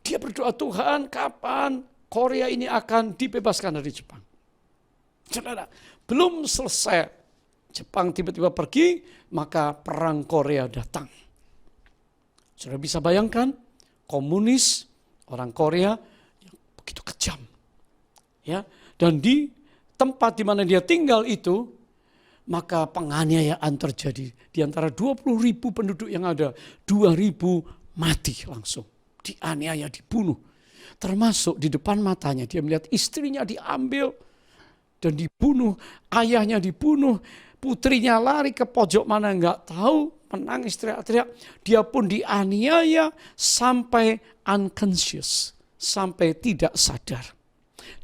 Dia berdoa, Tuhan, kapan Korea ini akan dibebaskan dari Jepang? Saudara, belum selesai Jepang tiba-tiba pergi, maka perang Korea datang. Saudara bisa bayangkan, komunis, orang Korea yang begitu kejam. Ya, dan di tempat di mana dia tinggal itu, maka penganiayaan terjadi. Di antara 20.000 penduduk yang ada, 2.000 mati langsung. Dianiaya, dibunuh. Termasuk di depan matanya, dia melihat istrinya diambil dan dibunuh, ayahnya dibunuh, putrinya lari ke pojok mana enggak tahu, menangis teriak-teriak. Dia pun dianiaya sampai unconscious, sampai tidak sadar.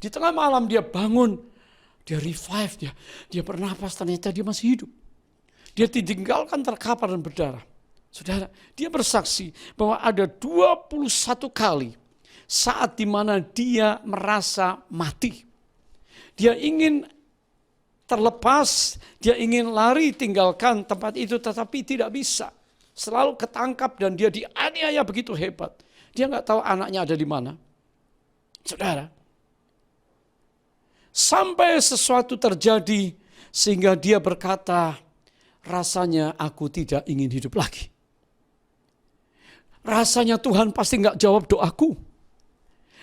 Di tengah malam dia bangun, dia revive, dia bernapas, ternyata dia masih hidup. Dia ditinggalkan terkapar dan berdarah. Saudara, dia bersaksi bahwa ada 21 kali saat dimana dia merasa mati. Dia ingin terlepas, dia ingin lari tinggalkan tempat itu, tetapi tidak bisa. Selalu ketangkap dan dia dianiaya begitu hebat. Dia nggak tahu anaknya ada di mana. Saudara, sampai sesuatu terjadi sehingga dia berkata, rasanya aku tidak ingin hidup lagi. Rasanya Tuhan pasti nggak jawab doaku.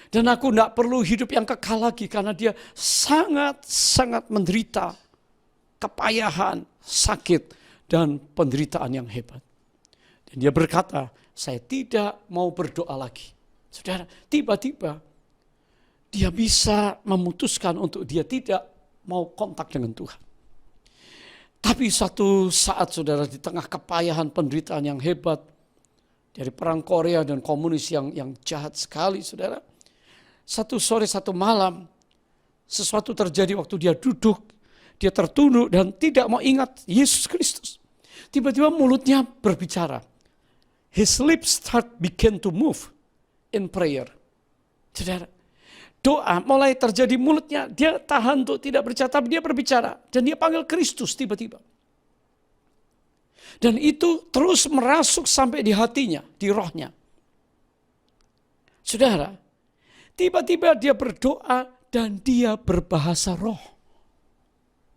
Dan aku tidak perlu hidup yang kekal lagi karena dia sangat-sangat menderita kepayahan, sakit, dan penderitaan yang hebat. Dan dia berkata, saya tidak mau berdoa lagi. Saudara, tiba-tiba dia bisa memutuskan untuk dia tidak mau kontak dengan Tuhan. Tapi satu saat, saudara, di tengah kepayahan penderitaan yang hebat dari perang Korea dan komunis yang jahat sekali, saudara. Satu sore, satu malam, sesuatu terjadi waktu dia duduk, dia tertunduk dan tidak mau ingat Yesus Kristus. Tiba-tiba mulutnya berbicara. His lips began to move in prayer. Saudara, doa mulai terjadi mulutnya, dia tahan untuk tidak berbicara, tapi dia berbicara. Dan dia panggil Kristus tiba-tiba. Dan itu terus merasuk sampai di hatinya, di rohnya. Saudara, tiba-tiba dia berdoa dan dia berbahasa roh.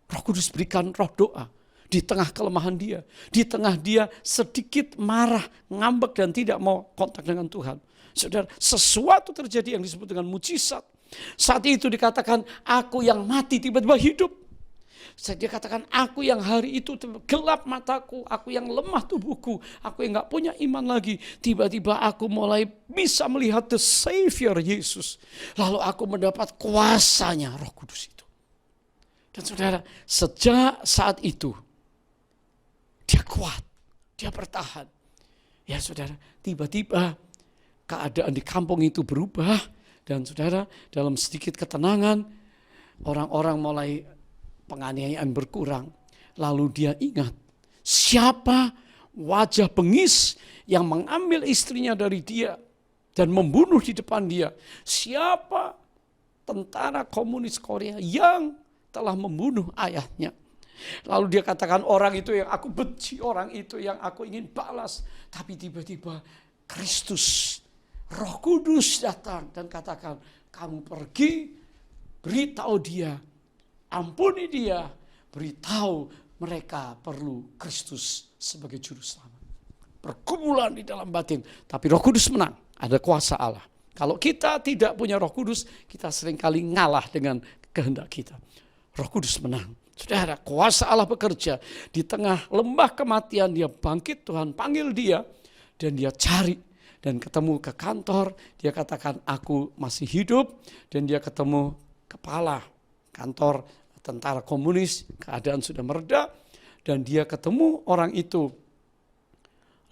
Roh Kudus berikan roh doa di tengah kelemahan dia. Di tengah dia sedikit marah, ngambek dan tidak mau kontak dengan Tuhan. Saudara, sesuatu terjadi yang disebut dengan mujizat. Saat itu dikatakan, aku yang mati tiba-tiba hidup. Dia katakan, aku yang hari itu gelap mataku, aku yang lemah tubuhku, aku yang gak punya iman lagi. Tiba-tiba aku mulai bisa melihat the Savior Yesus. Lalu aku mendapat kuasanya Roh Kudus itu. Dan saudara, sejak saat itu, dia kuat, dia bertahan. Ya saudara, tiba-tiba keadaan di kampung itu berubah. Dan saudara, dalam sedikit ketenangan, orang-orang mulai penganiayaan berkurang. Lalu dia ingat, siapa wajah bengis yang mengambil istrinya dari dia dan membunuh di depan dia. Siapa tentara komunis Korea yang telah membunuh ayahnya. Lalu dia katakan, orang itu yang aku benci, orang itu yang aku ingin balas. Tapi tiba-tiba Kristus, Roh Kudus datang dan katakan, kamu pergi, beritahu dia, ampuni dia, beritahu mereka perlu Kristus sebagai juru selamat. Pergumulan di dalam batin, tapi Roh Kudus menang, ada kuasa Allah. Kalau kita tidak punya Roh Kudus, kita seringkali ngalah dengan kehendak kita. Roh Kudus menang. Saudara, kuasa Allah bekerja di tengah lembah kematian. Dia bangkit, Tuhan panggil dia dan dia cari dan ketemu ke kantor. Dia katakan, aku masih hidup. Dan dia ketemu kepala kantor tentara komunis, keadaan sudah mereda. Dan dia ketemu orang itu.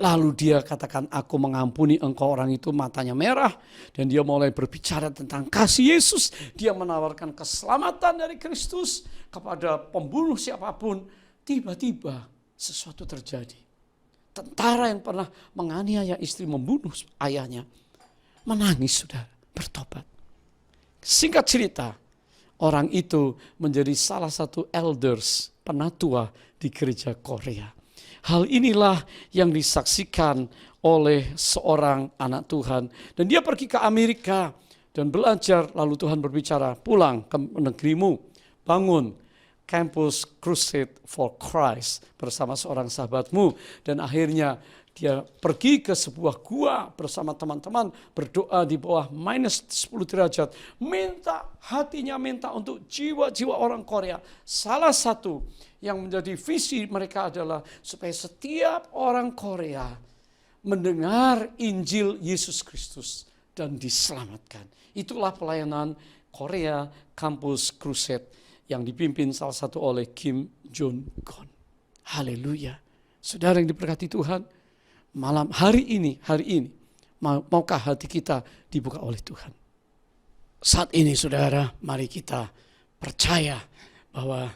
Lalu dia katakan, aku mengampuni engkau. Orang itu matanya merah. Dan dia mulai berbicara tentang kasih Yesus. Dia menawarkan keselamatan dari Kristus kepada pembunuh siapapun. Tiba-tiba sesuatu terjadi. Tentara yang pernah menganiaya istri, membunuh ayahnya, menangis, sudah bertobat. Singkat cerita, orang itu menjadi salah satu elders, penatua di gereja Korea. Hal inilah yang disaksikan oleh seorang anak Tuhan. Dan dia pergi ke Amerika dan belajar, lalu Tuhan berbicara, pulang ke negerimu, bangun Campus Crusade for Christ bersama seorang sahabatmu. Dan akhirnya dia pergi ke sebuah gua bersama teman-teman, berdoa di bawah minus 10 derajat. Hatinya minta untuk jiwa-jiwa orang Korea. Salah satu yang menjadi visi mereka adalah supaya setiap orang Korea mendengar Injil Yesus Kristus dan diselamatkan. Itulah pelayanan Korea Campus Crusade yang dipimpin salah satu oleh Kim Jong-gon. Haleluya. Saudara yang diberkati Tuhan, hari ini, maukah hati kita dibuka oleh Tuhan? Saat ini saudara, mari kita percaya bahwa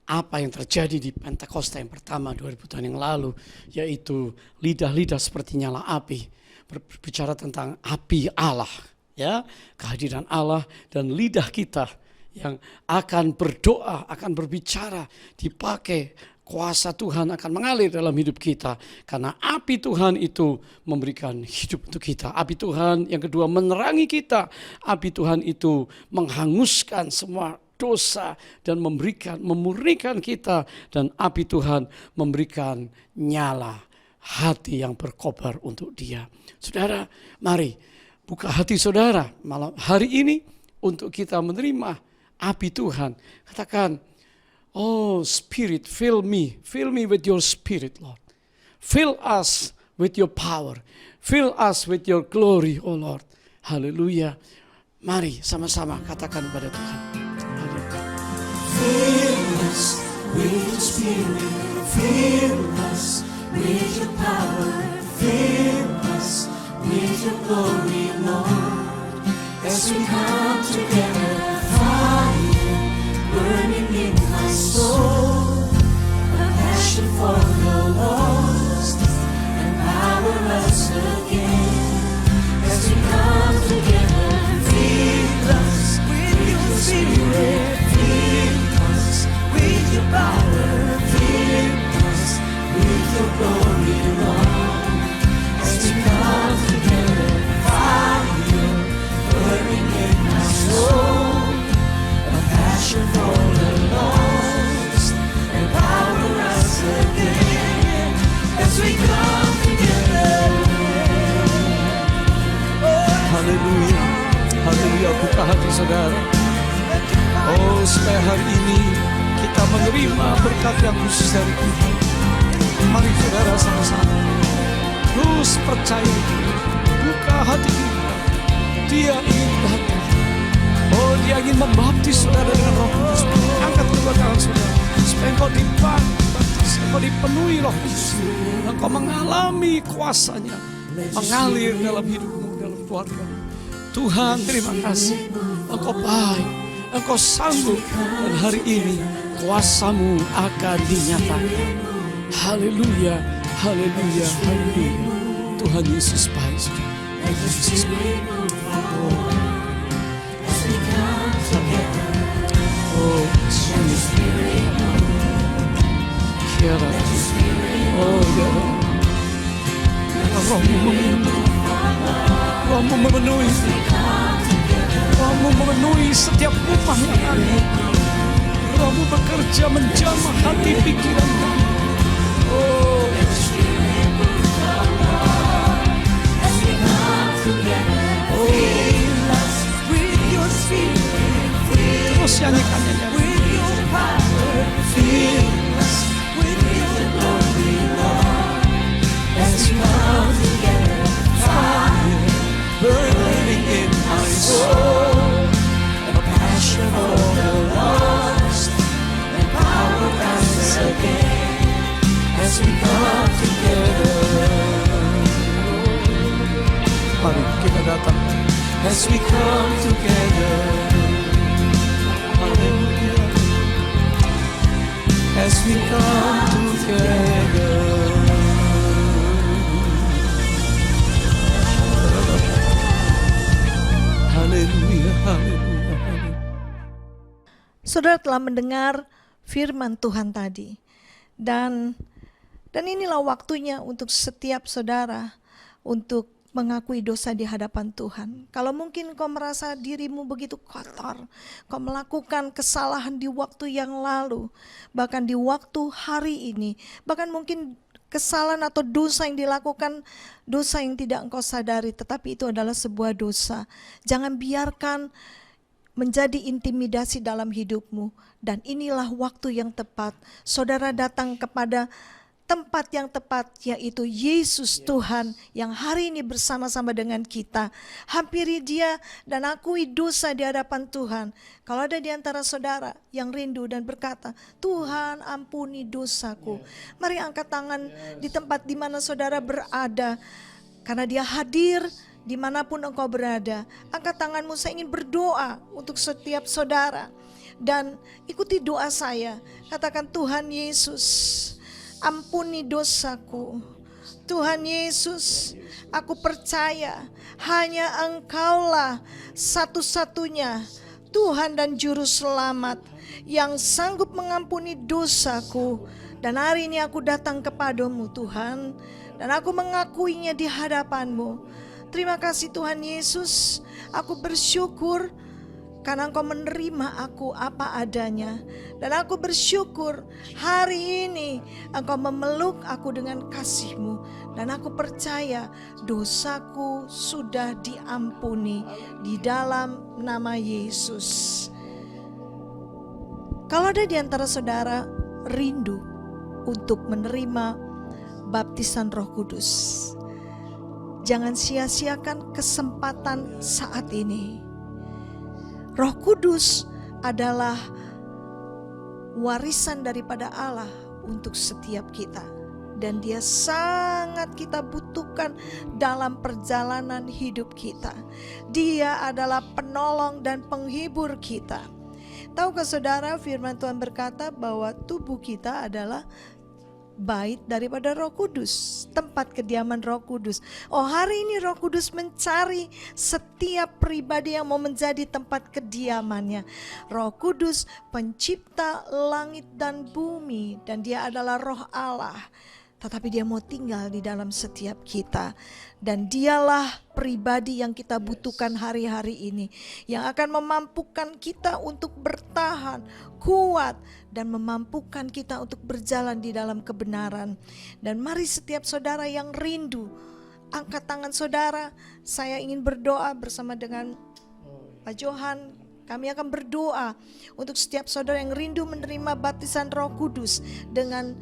apa yang terjadi di Pentakosta yang pertama 2000 tahun yang lalu, yaitu lidah-lidah seperti nyala api, berbicara tentang api Allah, ya, kehadiran Allah, dan lidah kita yang akan berdoa, akan berbicara, dipakai kuasa Tuhan akan mengalir dalam hidup kita. Karena api Tuhan itu memberikan hidup untuk kita. Api Tuhan yang kedua menerangi kita. Api Tuhan itu menghanguskan semua dosa dan memurnikan kita. Dan api Tuhan memberikan nyala hati yang berkobar untuk Dia. Saudara, mari buka hati saudara malam hari ini untuk kita menerima api Tuhan. Katakan, oh Spirit, fill me with your Spirit, Lord. Fill us with your power. Fill us with your glory, oh Lord. Haleluya. Mari sama-sama katakan kepada Tuhan. Haleluya. Fill us with your Spirit. Fill us with your power. Fill us with your glory, Lord. As we come together, fire burning in my soul, a passion for the lost, empower us again. As we come together, fill us with your Spirit, fill us with your power, fill us with your glory, Lord. As we come together, fire burning in my soul, a passion for the lost, empower us again. As we come together. Haleluya. Haleluya. Buka hati saudara. Oh, supaya hari ini kita menerima berkat yang khusus dari Tuhan. Mari saudara sama-sama terus percaya, buka hati kita. Dia ingin datang. Oh, Dia ingin membaptis saudara dengan Roh Kudus. Angkat kedua tangan saudara supaya engkau dibaptis, engkau dipenuhi Roh Kudus, engkau mengalami kuasanya mengalir dalam hidupmu, dalam keluarga. Tuhan, terima kasih. Engkau baik, Engkau sanggup, dan hari ini kuasa-Mu akan dinyatakan. Haleluya, haleluya, haleluya. Tuhan Yesus baik sekali. Tuhan Yesus baik. Oh, Yesus. Kiara. Oh, ya. Rohmu memenuhi. Rohmu memenuhi. Rohmu memenuhi setiap rumah yang ada. Rohmu bekerja menjamah hati pikiran kami. Oh, terus nyanyikan burning in my soul, a passion for the lost, and power rise again as we come together. Mari kita datang as we come together. Hallelujah. As we come together. Haleluya, haleluya, haleluya. Saudara telah mendengar firman Tuhan tadi. Dan inilah waktunya untuk setiap saudara untuk mengakui dosa di hadapan Tuhan. Kalau mungkin kau merasa dirimu begitu kotor, kau melakukan kesalahan di waktu yang lalu, bahkan di waktu hari ini, bahkan mungkin kesalahan atau dosa yang dilakukan, dosa yang tidak engkau sadari, tetapi itu adalah sebuah dosa. Jangan biarkan menjadi intimidasi dalam hidupmu. Dan inilah waktu yang tepat, saudara datang kepada tempat yang tepat, yaitu Yesus Tuhan yang hari ini bersama-sama dengan kita. Hampiri Dia dan akui dosa di hadapan Tuhan. Kalau ada di antara saudara yang rindu dan berkata, Tuhan ampuni dosaku, mari angkat tangan di tempat di mana saudara berada. Karena Dia hadir dimanapun engkau berada. Angkat tanganmu, saya ingin berdoa untuk setiap saudara. Dan ikuti doa saya. Katakan, Tuhan Yesus, ampuni dosaku. Tuhan Yesus, aku percaya hanya Engkaulah satu-satunya Tuhan dan Juru Selamat yang sanggup mengampuni dosaku. Dan hari ini aku datang kepadamu Tuhan, dan aku mengakuinya di hadapan-Mu. Terima kasih Tuhan Yesus, aku bersyukur karena Engkau menerima aku apa adanya. Dan aku bersyukur hari ini Engkau memeluk aku dengan kasih-Mu. Dan aku percaya dosaku sudah diampuni di dalam nama Yesus. Kalau ada di antara saudara rindu untuk menerima baptisan Roh Kudus, jangan sia-siakan kesempatan saat ini. Roh Kudus adalah warisan daripada Allah untuk setiap kita. Dan Dia sangat kita butuhkan dalam perjalanan hidup kita. Dia adalah penolong dan penghibur kita. Tahukah saudara, firman Tuhan berkata bahwa tubuh kita adalah bait daripada Roh Kudus, tempat kediaman Roh Kudus. Oh, hari ini Roh Kudus mencari setiap pribadi yang mau menjadi tempat kediamannya. Roh Kudus pencipta langit dan bumi, dan Dia adalah Roh Allah. Tetapi Dia mau tinggal di dalam setiap kita. Dan Dialah pribadi yang kita butuhkan hari-hari ini, yang akan memampukan kita untuk bertahan kuat dan memampukan kita untuk berjalan di dalam kebenaran. Dan mari setiap saudara yang rindu, angkat tangan saudara. Saya ingin berdoa bersama dengan Pak Johan. Kami akan berdoa untuk setiap saudara yang rindu menerima baptisan Roh Kudus. Dengan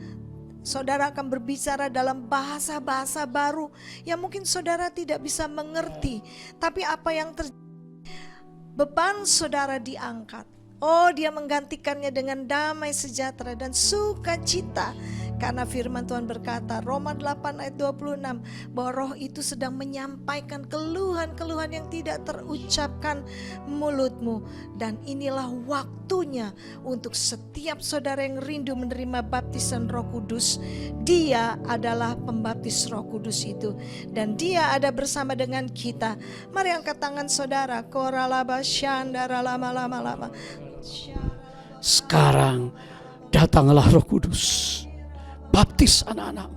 saudara akan berbicara dalam bahasa-bahasa baru yang mungkin saudara tidak bisa mengerti. Tapi apa yang terjadi? Beban saudara diangkat. Oh, Dia menggantikannya dengan damai sejahtera dan sukacita Karena firman Tuhan berkata, Roma 8 ayat 26, bahwa roh itu sedang menyampaikan keluhan-keluhan yang tidak terucapkan mulutmu. Dan inilah waktunya untuk setiap saudara yang rindu menerima baptisan Roh Kudus. Dia adalah pembaptis Roh Kudus itu, dan dia ada bersama dengan kita. Mari angkat tangan saudara. Koralaba syandara lama-lama. Sekarang datanglah Roh Kudus, baptis anak-anak,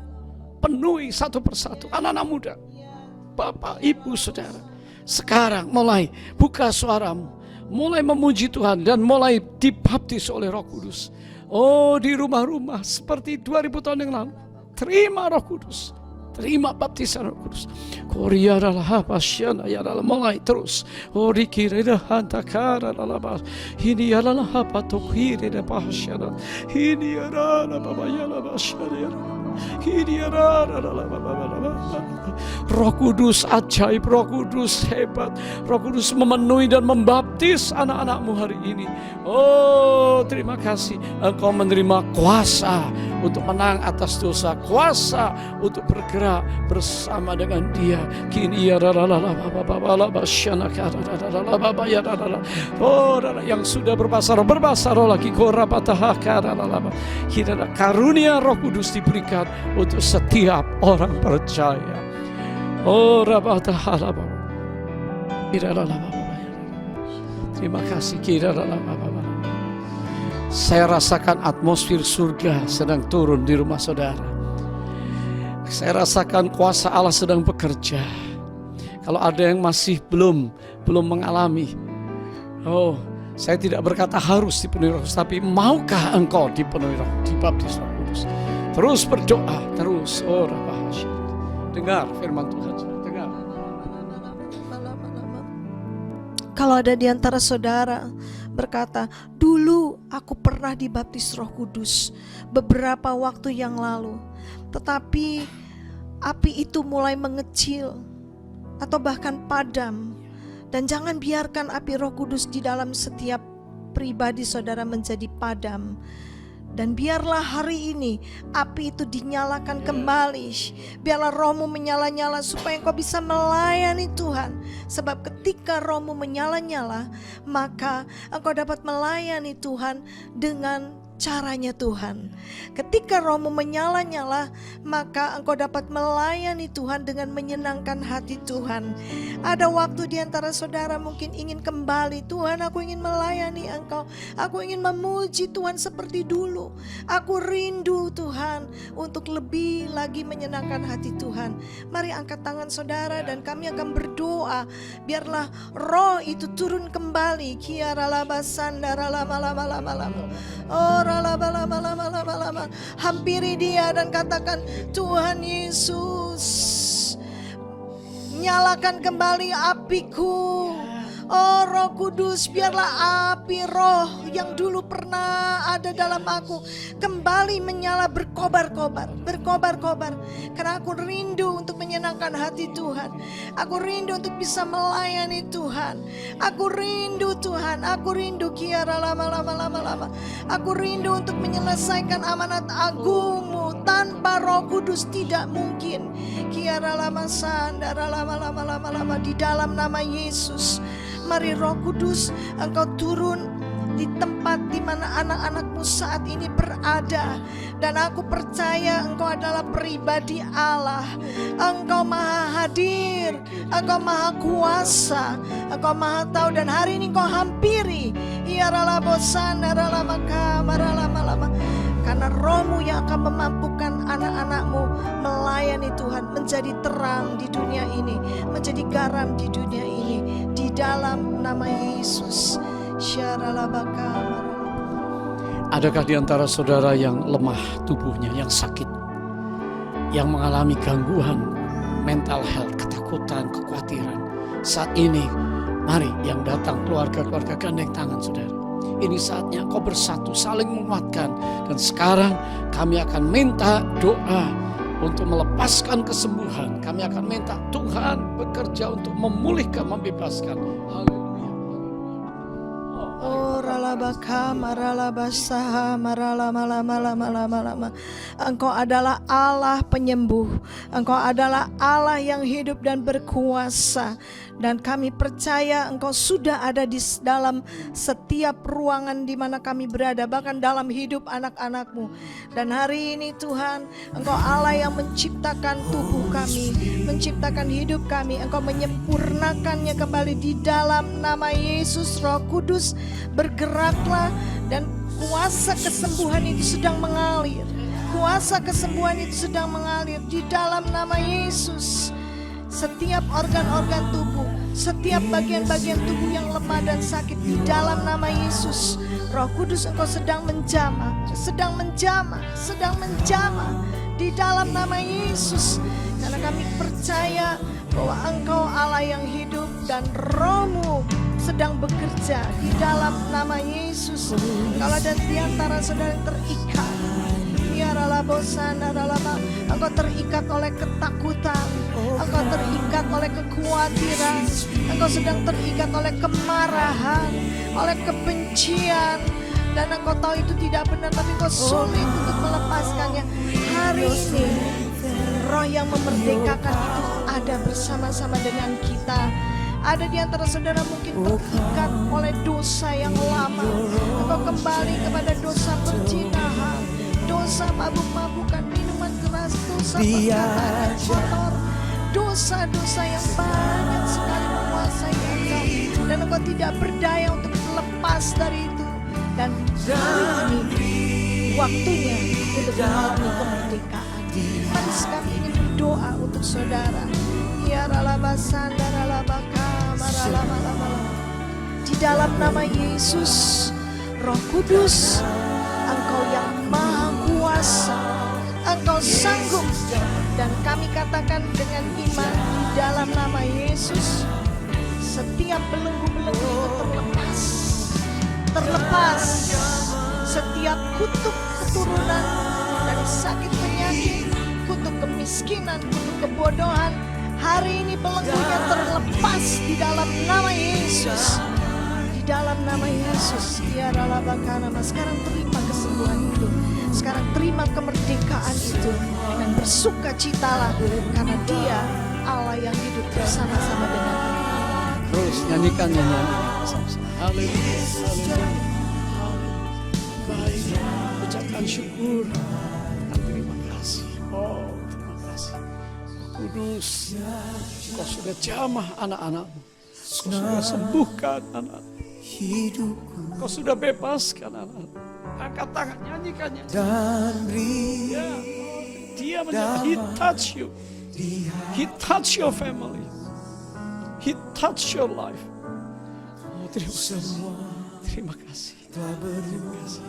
penuhi satu persatu anak-anak muda, Bapak, Ibu, Saudara. Sekarang mulai buka suaramu, mulai memuji Tuhan dan mulai dibaptis oleh Roh Kudus. Oh, di rumah-rumah seperti 2000 tahun yang lalu, terima Roh Kudus, terima baptisan Roh Kudus. Korea adalah pasyana ya adalah mulai terus. Oh dikira dah hantakara adalah bas. Ini adalah apa tukhir dah pasyana. Ini adalah bapa ya adalah pasyana. Ini adalah bapa. Roh Kudus ajaib, Roh Kudus hebat. Roh Kudus memenuhi dan membaptis anak-anakmu hari ini. Oh terima kasih, Engkau menerima kuasa untuk menang atas dosa, kuasa untuk bergerak bersama dengan Dia. Kini ya yang sudah berbasar lagi karunia Roh Kudus diberikan untuk setiap orang percaya. Oh terima kasih. Saya rasakan atmosfer surga sedang turun di rumah saudara. Saya rasakan kuasa Allah sedang bekerja. Kalau ada yang masih belum mengalami, oh, saya tidak berkata harus dipenuhi Roh Kudus, tapi maukah engkau dipenuhi Roh, dibaptis Roh Kudus? Terus berdoa, terus. Oh, rahasia. Dengar firman Tuhan, dengar. Kalau ada di antara saudara berkata, dulu aku pernah dibaptis Roh Kudus beberapa waktu yang lalu, tetapi api itu mulai mengecil atau bahkan padam. Dan jangan biarkan api Roh Kudus di dalam setiap pribadi saudara menjadi padam. Dan biarlah hari ini api itu dinyalakan kembali. Biarlah rohmu menyala-nyala supaya engkau bisa melayani Tuhan. Sebab ketika rohmu menyala-nyala, maka engkau dapat melayani Tuhan dengan caranya Tuhan. Ketika rohmu menyala-nyala, maka engkau dapat melayani Tuhan dengan menyenangkan hati Tuhan. Ada waktu di antara saudara mungkin ingin kembali, Tuhan aku ingin melayani Engkau, aku ingin memuji Tuhan seperti dulu. Aku rindu Tuhan untuk lebih lagi menyenangkan hati Tuhan. Mari angkat tangan saudara dan kami akan berdoa. Biarlah roh itu turun kembali. Kiara laba sandara lama. Oh lama. Hampiri dia dan katakan, Tuhan Yesus, nyalakan kembali apiku. Oh Roh Kudus, biarlah api roh yang dulu pernah ada dalam aku kembali menyala, berkobar-kobar. Karena aku rindu untuk menyenangkan hati Tuhan. Aku rindu untuk bisa melayani Tuhan. Aku rindu Tuhan, aku rindu kiara lama. Aku rindu untuk menyelesaikan amanat agungmu. Tanpa Roh Kudus tidak mungkin. Kiara lama sandara lama di dalam nama Yesus. Mari Roh Kudus, Engkau turun di tempat di mana anak-anakmu saat ini berada. Dan aku percaya Engkau adalah pribadi Allah. Engkau maha hadir, Engkau maha kuasa, Engkau maha tahu. Dan hari ini Engkau hampiri karena rohmu yang akan memampukan anak-anakmu melayani Tuhan, menjadi terang di dunia ini, menjadi garam di dunia ini, di dalam nama Yesus. Adakah di antara saudara yang lemah tubuhnya, yang sakit, yang mengalami gangguan mental health, ketakutan, kekhawatiran? Saat ini mari yang datang keluarga-keluarga gandeng tangan saudara. Ini saatnya kau bersatu, saling menguatkan. Dan sekarang kami akan minta doa untuk melepaskan kesembuhan. Kami akan minta Tuhan bekerja untuk memulihkan, membebaskan. Haleluya. Oh. Oh ralabaka maralabasaha maralamalama. Engkau adalah Allah penyembuh. Engkau adalah Allah yang hidup dan berkuasa. Dan kami percaya Engkau sudah ada di dalam setiap ruangan di mana kami berada, bahkan dalam hidup anak-anak-Mu. Dan hari ini Tuhan, Engkau Allah yang menciptakan tubuh kami, menciptakan hidup kami. Engkau menyempurnakannya kembali di dalam nama Yesus. Roh Kudus, bergeraklah, dan kuasa kesembuhan itu sedang mengalir. Kuasa kesembuhan itu sedang mengalir di dalam nama Yesus. Setiap organ-organ tubuh, setiap bagian-bagian tubuh yang lemah dan sakit di dalam nama Yesus. Roh Kudus, Engkau sedang menjamah di dalam nama Yesus. Karena kami percaya bahwa Engkau Allah yang hidup dan Roh-Mu sedang bekerja di dalam nama Yesus. Kalau ada di antara saudara yang terikat, Engkau terikat oleh ketakutan, Engkau terikat oleh kekhawatiran, Engkau sedang terikat oleh kemarahan, oleh kebencian, dan Engkau tahu itu tidak benar, tapi Engkau sulit untuk melepaskannya. Hari ini Roh yang memerdekakan itu ada bersama-sama dengan kita. Ada di antara saudara mungkin terikat oleh dosa yang lama. Engkau kembali kepada dosa perzinahan, dosa mabuk-mabukan, minuman keras, dosa perkataan kotor, dosa-dosa yang banyak sekali menguasai engkau, dan engkau tidak berdaya untuk lepas dari itu. Dan hari ini waktunya untuk mengalami kemerdekaan. Mari kami ingin berdoa untuk saudara. Ya ralabasanda ralabaka maralamalama. Di dalam nama Yesus, Roh Kudus, Engkau yang Maha Kuasa, Engkau sanggup, dan kami katakan dengan iman di dalam nama Yesus, setiap belenggu-belenggu itu terlepas, setiap kutuk keturunan dari sakit penyakit, kutuk kemiskinan, kutuk kebodohan, hari ini belenggunya terlepas di dalam nama Yesus. Di dalam nama Yesus, ya ralabakana. Sekarang terima kesembuhan itu, sekarang terima kemerdekaan itu, dan bersukacitalah karena Dia Allah yang hidup bersama-sama dengan kita. Terus nyanyikan bersama-sama. Haleluya, haleluya, haleluya. Ucapkan syukur dan terima kasih. Oh, terima kasih. Kudus, Kau sudah jamah anak-anak-Mu. Kau sudah sembuhkan anak-anak. Kau sudah bebaskan anak-anak. Angkat tangan, nyanyikannya. Ya, Dia menyerah. He touch you. He touch your family. He touch your life. Oh, terima kasih. Terima kasih. Terima kasih.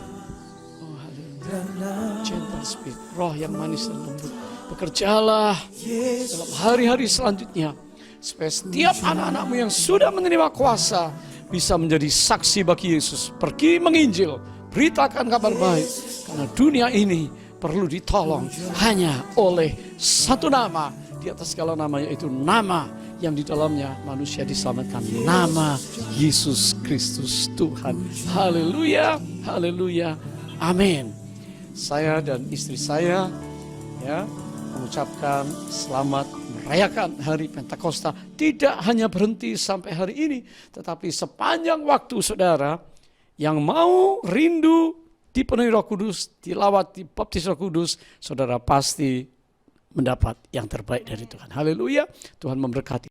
Oh, haleluya. Gentle spirit, roh yang manis dan lembut, bekerjalah dalam hari-hari selanjutnya, supaya setiap anak-anak-Mu yang sudah menerima kuasa bisa menjadi saksi bagi Yesus. Pergi menginjil, beritakan kabar baik, karena dunia ini perlu ditolong hanya oleh satu nama di atas segala nama, yaitu nama yang di dalamnya manusia diselamatkan, nama Yesus Kristus Tuhan. Haleluya, haleluya, amin. Saya dan istri saya mengucapkan selamat merayakan hari Pentakosta. Tidak hanya berhenti sampai hari ini, tetapi sepanjang waktu saudara yang mau rindu dipenuhi Roh Kudus, dilawat, dibaptis Roh Kudus, saudara pasti mendapat yang terbaik dari Tuhan. Haleluya, Tuhan memberkati.